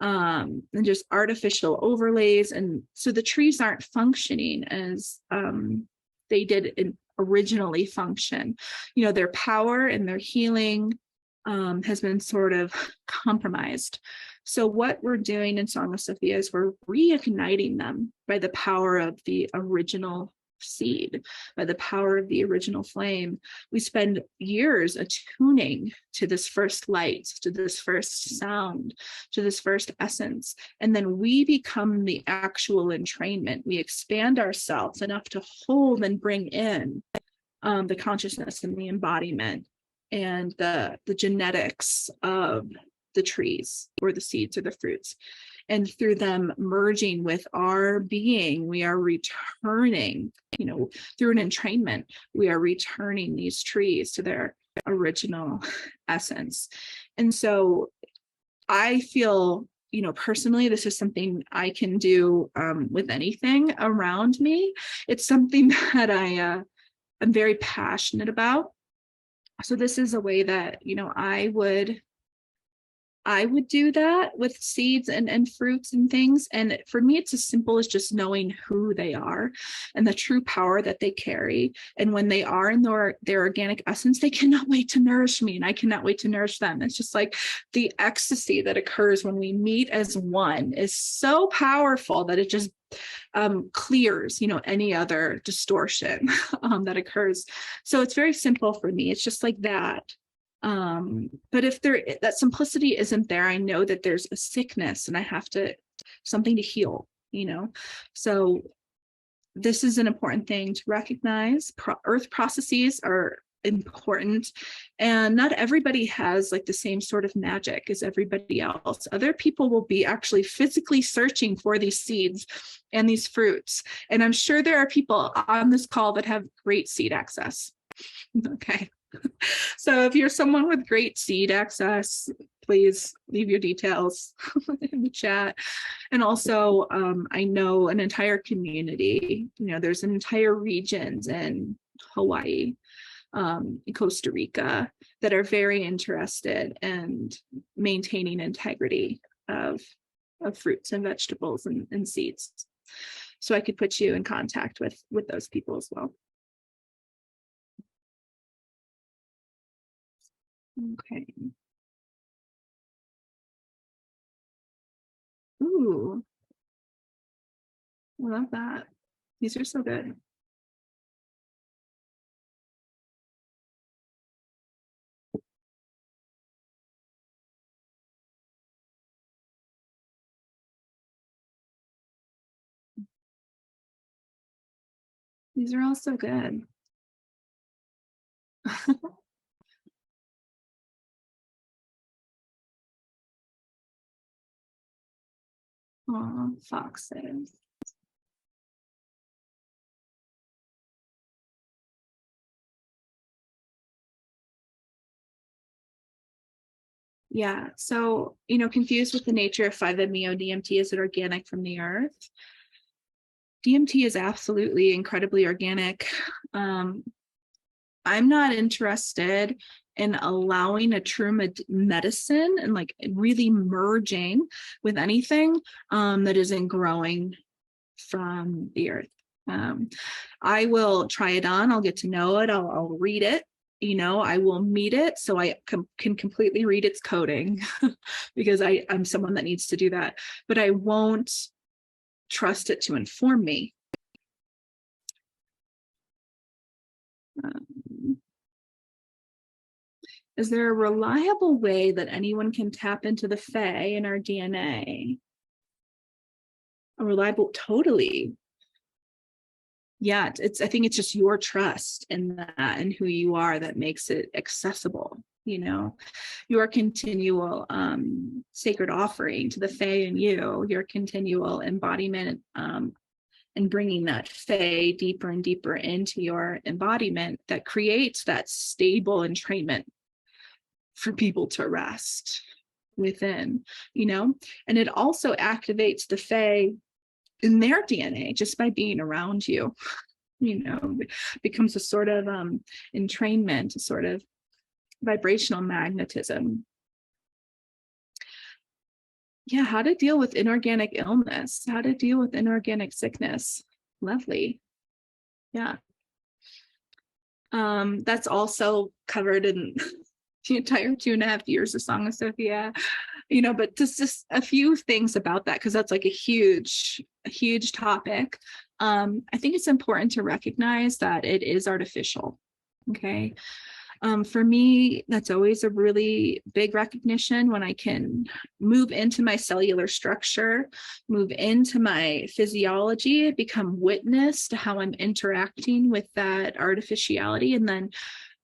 and just artificial overlays. And so the trees aren't functioning as they did originally function. Their power and their healing has been sort of compromised. So what we're doing in Song of Sophia is we're reigniting them by the power of the original seed, by the power of the original flame. We spend years attuning to this first light, to this first sound, to this first essence. And then we become the actual entrainment. We expand ourselves enough to hold and bring in the consciousness and the embodiment and the genetics of the trees or the seeds or the fruits. And through them merging with our being, we are returning, through an entrainment, we are returning these trees to their original essence. And so I feel, personally, this is something I can do with anything around me. It's something that I'm very passionate about. So this is a way that, I would do that with seeds and fruits and things. And for me, it's as simple as just knowing who they are and the true power that they carry. And when they are in their organic essence, they cannot wait to nourish me, and I cannot wait to nourish them. It's just like the ecstasy that occurs when we meet as one is so powerful that it just clears, any other distortion that occurs. So it's very simple for me. It's just like that. But if that simplicity isn't there, I know that there's a sickness and I have something to heal, so this is an important thing to recognize. Earth processes are important, and not everybody has like the same sort of magic as everybody else. Other people will be actually physically searching for these seeds and these fruits, and I'm sure there are people on this call that have great seed access. Okay. So if you're someone with great seed access, please leave your details in the chat. And also, I know an entire community, there's entire regions in Hawaii, Costa Rica, that are very interested in maintaining integrity of fruits and vegetables and seeds. So I could put you in contact with those people as well. Okay. Ooh, I love that. These are so good. These are all so good. Oh, foxes. Yeah. So, confused with the nature of 5-MeO DMT, is it organic from the earth? DMT is absolutely incredibly organic. Um, I'm not interested in allowing a true medicine and like really merging with anything that isn't growing from the earth. I will try it on. I'll get to know it. I'll read it. I will meet it so I can completely read its coding because I'm someone that needs to do that. But I won't trust it to inform me. Is there a reliable way that anyone can tap into the Fae in our DNA? A reliable, totally. Yeah, I think it's just your trust in that and who you are that makes it accessible. Your continual sacred offering to the Fae in you, your continual embodiment, and bringing that Fae deeper and deeper into your embodiment that creates that stable entrainment for people to rest within, and it also activates the Fae in their DNA just by being around you, becomes a sort of entrainment, a sort of vibrational magnetism. Yeah, how to deal with inorganic illness, how to deal with inorganic sickness. Lovely. Yeah. That's also covered in the entire 2.5 years of Song of Sophia, but just a few things about that, because that's like a huge topic. I think it's important to recognize that it is artificial. Okay. For me, that's always a really big recognition when I can move into my cellular structure, move into my physiology, become witness to how I'm interacting with that artificiality, and then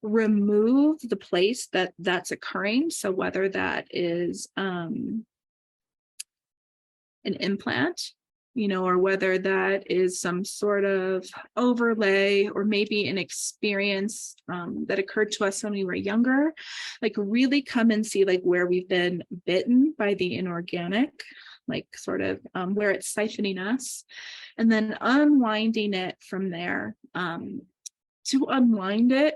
remove the place that's occurring. So whether that is an implant, or whether that is some sort of overlay, or maybe an experience that occurred to us when we were younger, like really come and see like where we've been bitten by the inorganic, like sort of where it's siphoning us, and then unwinding it from there. To unwind it,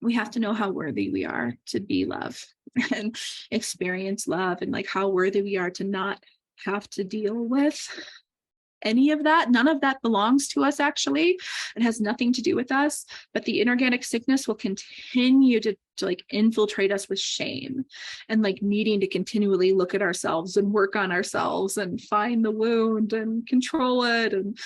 we have to know how worthy we are to be love and experience love, and like how worthy we are to not have to deal with any of that. None of that belongs to us, actually. It has nothing to do with us, but the inorganic sickness will continue to like infiltrate us with shame and like needing to continually look at ourselves and work on ourselves and find the wound and control it, and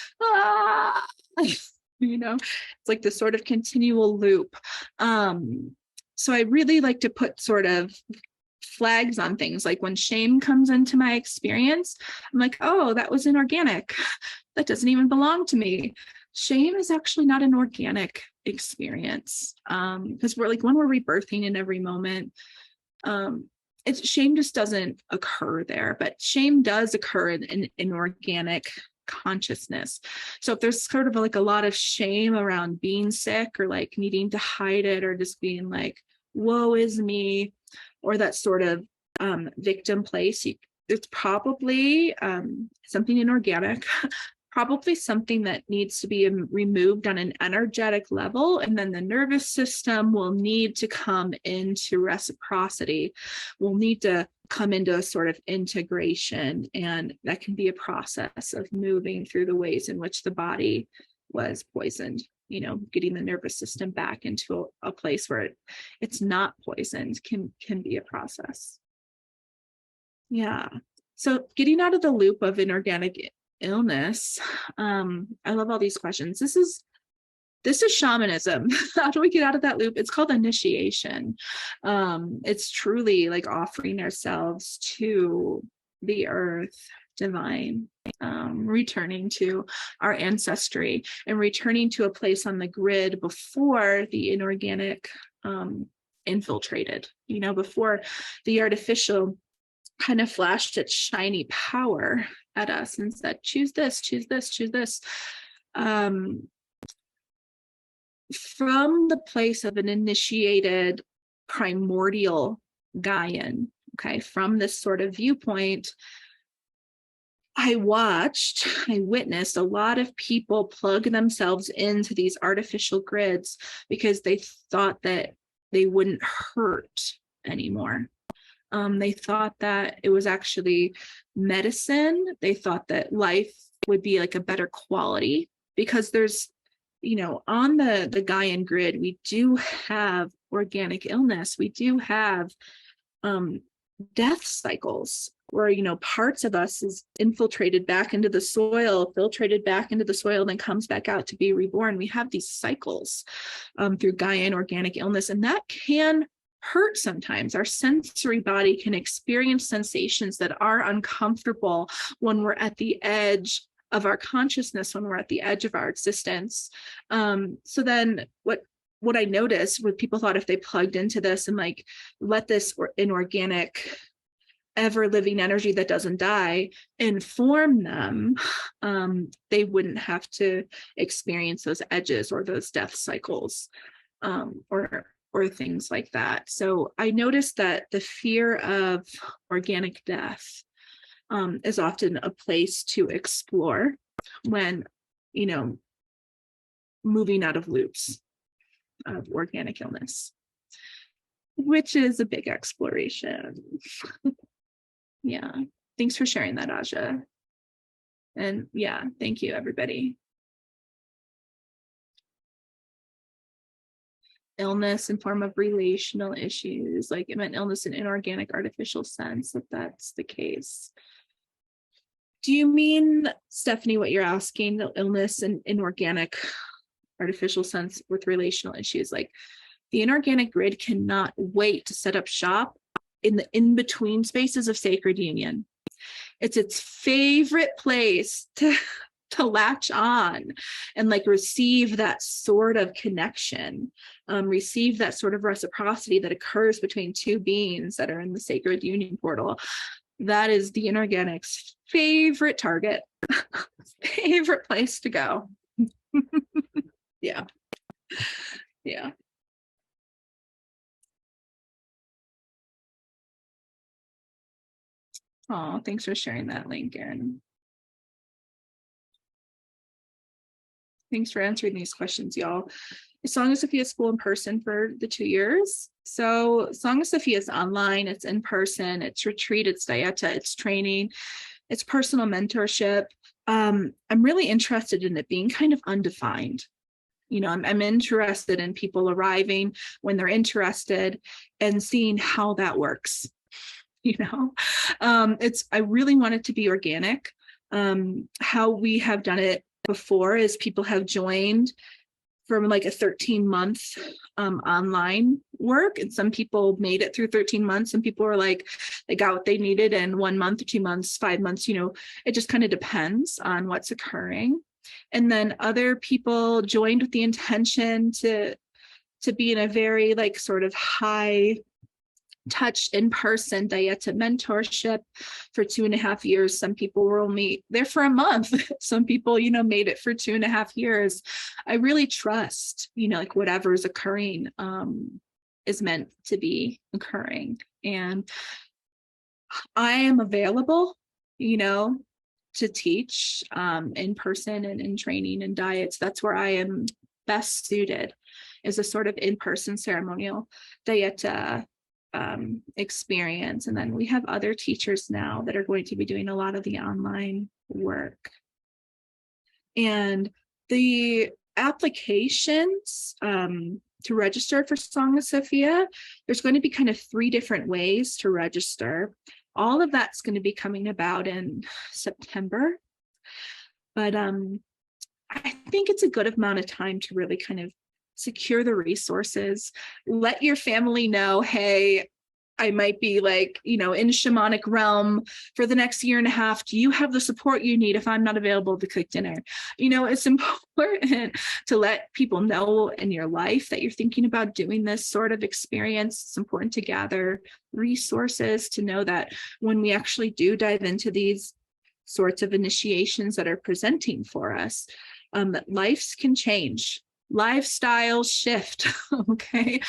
it's like this sort of continual loop. So I really like to put sort of flags on things, like when shame comes into my experience, I'm like, oh, that was inorganic, that doesn't even belong to me. Shame is actually not an organic experience, because we're like, when we're rebirthing in every moment, shame just doesn't occur there, but shame does occur in inorganic consciousness. So if there's sort of like a lot of shame around being sick, or like needing to hide it, or just being like, woe is me, or that sort of victim place, it's probably something inorganic, probably something that needs to be removed on an energetic level. And then the nervous system will need to come into reciprocity, will need to come into a sort of integration. And that can be a process of moving through the ways in which the body was poisoned. getting the nervous system back into a place where it's not poisoned can be a process. Yeah. So getting out of the loop of inorganic illness, I love all these questions. This is shamanism. How do we get out of that loop? It's called initiation. It's truly like offering ourselves to the earth, divine, returning to our ancestry and returning to a place on the grid before the inorganic infiltrated, before the artificial kind of flashed its shiny power at us and said, choose this, choose this, choose this. From the place of an initiated primordial Gaian, okay, from this sort of viewpoint, I witnessed a lot of people plug themselves into these artificial grids because they thought that they wouldn't hurt anymore. They thought that it was actually medicine. They thought that life would be like a better quality because there's, on the Gaian grid, we do have organic illness. We do have death cycles where, parts of us is infiltrated back into the soil, filtrated back into the soil, then comes back out to be reborn. We have these cycles through Gaian organic illness, and that can hurt sometimes. Our sensory body can experience sensations that are uncomfortable when we're at the edge of our consciousness, when we're at the edge of our existence. So then what I noticed was people thought if they plugged into this and like let this inorganic ever living energy that doesn't die inform them, they wouldn't have to experience those edges or those death cycles, or things like that. So I noticed that the fear of organic death is often a place to explore when, moving out of loops of organic illness, which is a big exploration. Yeah. Thanks for sharing that, Aja. And yeah, thank you, everybody. Illness in form of relational issues, like it meant illness in inorganic artificial sense, if that's the case. Do you mean, Stephanie, what you're asking, the illness in inorganic artificial sense with relational issues? Like the inorganic grid cannot wait to set up shop in the in-between spaces of sacred union. It's its favorite place to latch on and like receive that sort of connection, receive that sort of reciprocity that occurs between two beings that are in the sacred union portal. That is the inorganic's favorite target, favorite place to go. Yeah. Yeah. Oh, thanks for sharing that link, Erin. Thanks for answering these questions, y'all. Song of Sophia School in person for the 2 years. So Song of Sophia is online, it's in person, it's retreat, it's dieta, it's training, it's personal mentorship. I'm really interested in it being kind of undefined. I'm interested in people arriving when they're interested and seeing how that works. I really want it to be organic. How we have done it before is people have joined from like a 13-month online work, and some people made it through 13 months. Some people were like, they got what they needed in 1 month, 2 months, 5 months. It just kind of depends on what's occurring. And then other people joined with the intention to be in a very like sort of high touch in-person dieta mentorship for 2.5 years. Some people were only there for a month. Some people, made it for 2.5 years. I really trust, like whatever is occurring is meant to be occurring. And I am available, to teach in person and in training and diets. That's where I am best suited, is a sort of in-person ceremonial dieta experience. And then we have other teachers now that are going to be doing a lot of the online work. And the applications to register for Song of Sophia, there's going to be kind of 3 different ways to register. All of that's going to be coming about in September. But I think it's a good amount of time to really kind of secure the resources. Let your family know, hey, I might be like, in shamanic realm for the next 1.5 years. Do you have the support you need if I'm not available to cook dinner? It's important to let people know in your life that you're thinking about doing this sort of experience. It's important to gather resources to know that when we actually do dive into these sorts of initiations that are presenting for us, that lives can change. Lifestyles shift, okay?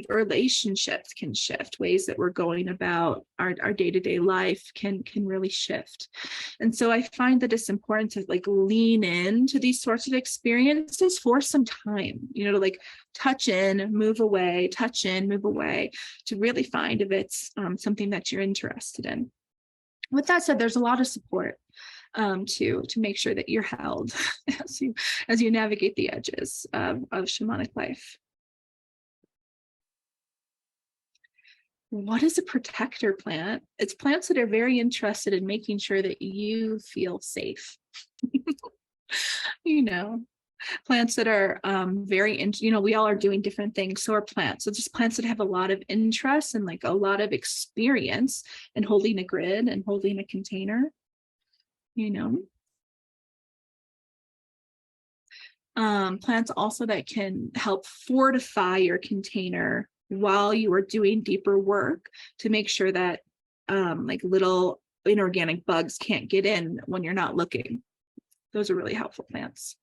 Relationships can shift. Ways that we're going about our day-to-day life can really shift. And so I find that it's important to like lean into these sorts of experiences for some time, to like touch in, move away, touch in, move away, to really find if it's something that you're interested in. With that said, there's a lot of support to make sure that you're held as you navigate the edges of shamanic life. What is a protector plant? It's plants that are very interested in making sure that you feel safe. Plants that are we all are doing different things. So are plants. So just plants that have a lot of interest and like a lot of experience in holding a grid and holding a container. Plants also that can help fortify your container while you are doing deeper work to make sure that like little inorganic bugs can't get in when you're not looking. Those are really helpful plants.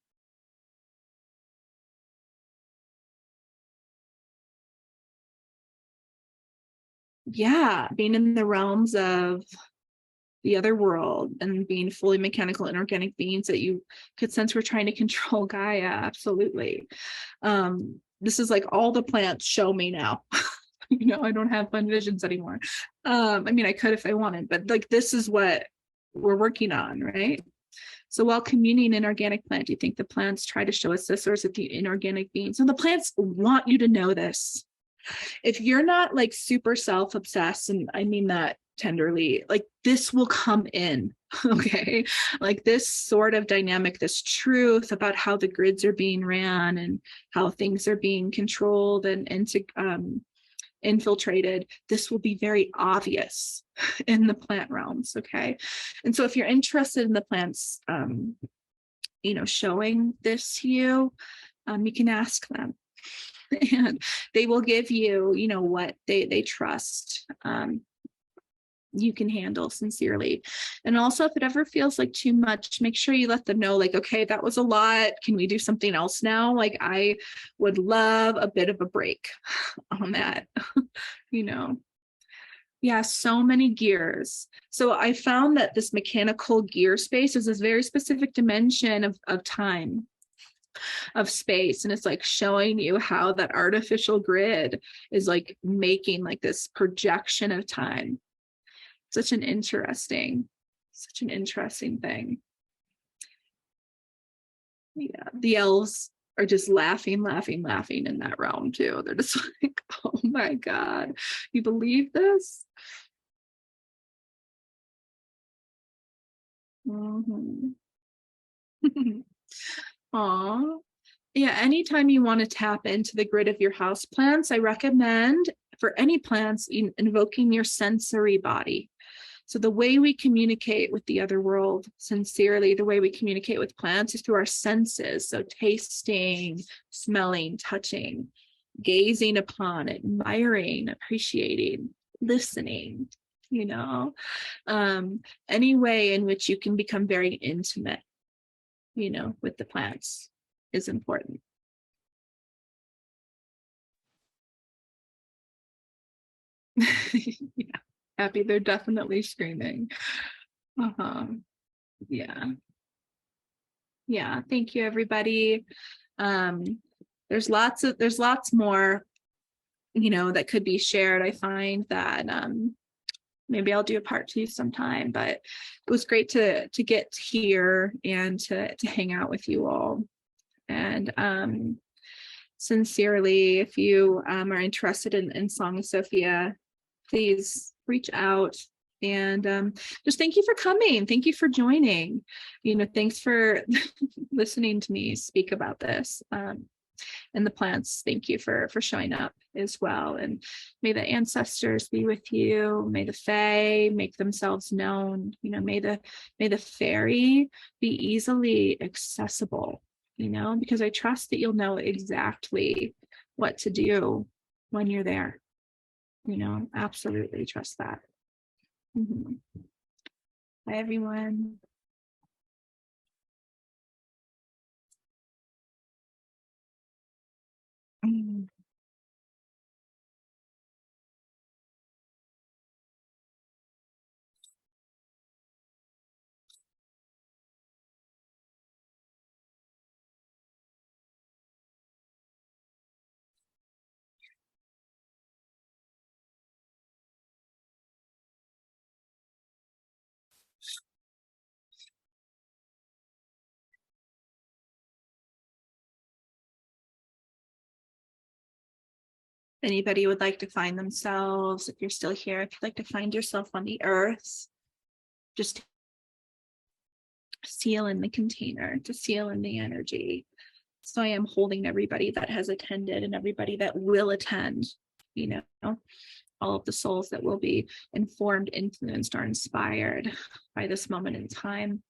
Yeah, being in the realms of the other world and being fully mechanical inorganic beings that you could sense we're trying to control Gaia. Absolutely. This is like all the plants show me now. I don't have fun visions anymore. I could if I wanted, but like this is what we're working on, right? So while communing in organic plant, do you think the plants try to show us this, or is it the inorganic beings? And the plants want you to know this. If you're not like super self-obsessed, and I mean that tenderly, like this will come in, okay? Like this sort of dynamic, this truth about how the grids are being ran and how things are being controlled and infiltrated, this will be very obvious in the plant realms, okay? And so if you're interested in the plants, showing this to you, you can ask them. And they will give you, what they trust you can handle sincerely. And also, if it ever feels like too much, make sure you let them know, like, okay, that was a lot. Can we do something else now? Like, I would love a bit of a break on that, Yeah, so many gears. So I found that this mechanical gear space is this very specific dimension of time, of space, and it's like showing you how that artificial grid is like making like this projection of time. Such an interesting thing. Yeah, the elves are just laughing in that realm too. They're just like, oh my God, you believe this? Mm-hmm. Aw. Yeah, anytime you want to tap into the grid of your house plants, I recommend for any plants invoking your sensory body. So the way we communicate with the other world sincerely, the way we communicate with plants is through our senses. So tasting, smelling, touching, gazing upon, admiring, appreciating, listening, any way in which you can become very intimate, with the plants is important. Yeah, happy. They're definitely screaming. Yeah. Yeah. Thank you, everybody. There's lots more, that could be shared. I find that maybe I'll do a part 2 sometime, but it was great to get here and to hang out with you all. And sincerely, if you are interested in Song of Sophia, please reach out. And just thank you for coming. Thank you for joining. Thanks for listening to me speak about this. And the plants, thank you for showing up as well. And may the ancestors be with you. May the fae make themselves known. May the fairy be easily accessible, because I trust that you'll know exactly what to do when you're there. Absolutely trust that. Mm-hmm. Bye, everyone. Mm. Anybody would like to find themselves, if you're still here, if you'd like to find yourself on the earth, just seal in the container, to seal in the energy. So I am holding everybody that has attended and everybody that will attend, all of the souls that will be informed, influenced, or inspired by this moment in time.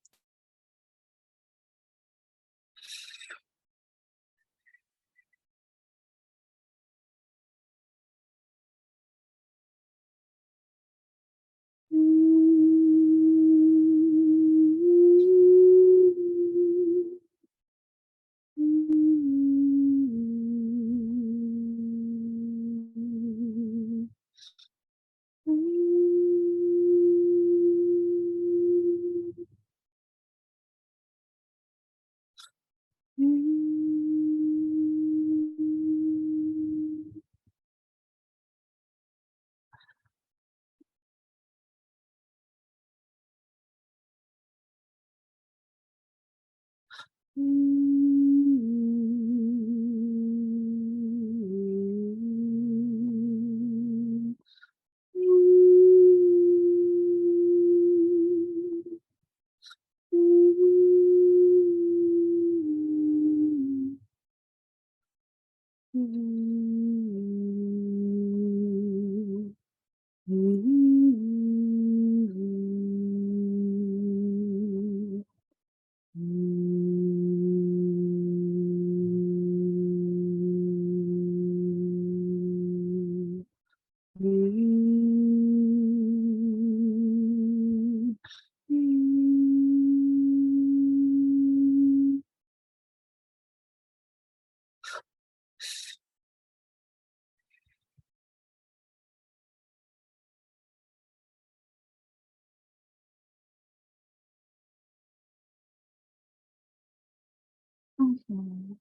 Mhm.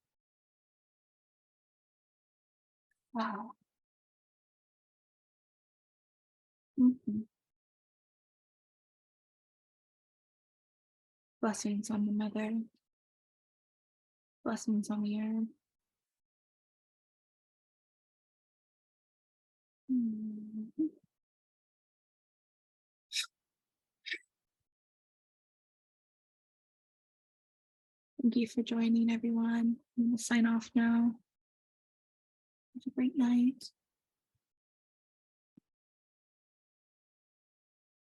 Wow. Mhm. Blessings on the mother. Blessings on the earth. Mhm. Thank you for joining, everyone. I'm going to sign off now. Have a great night.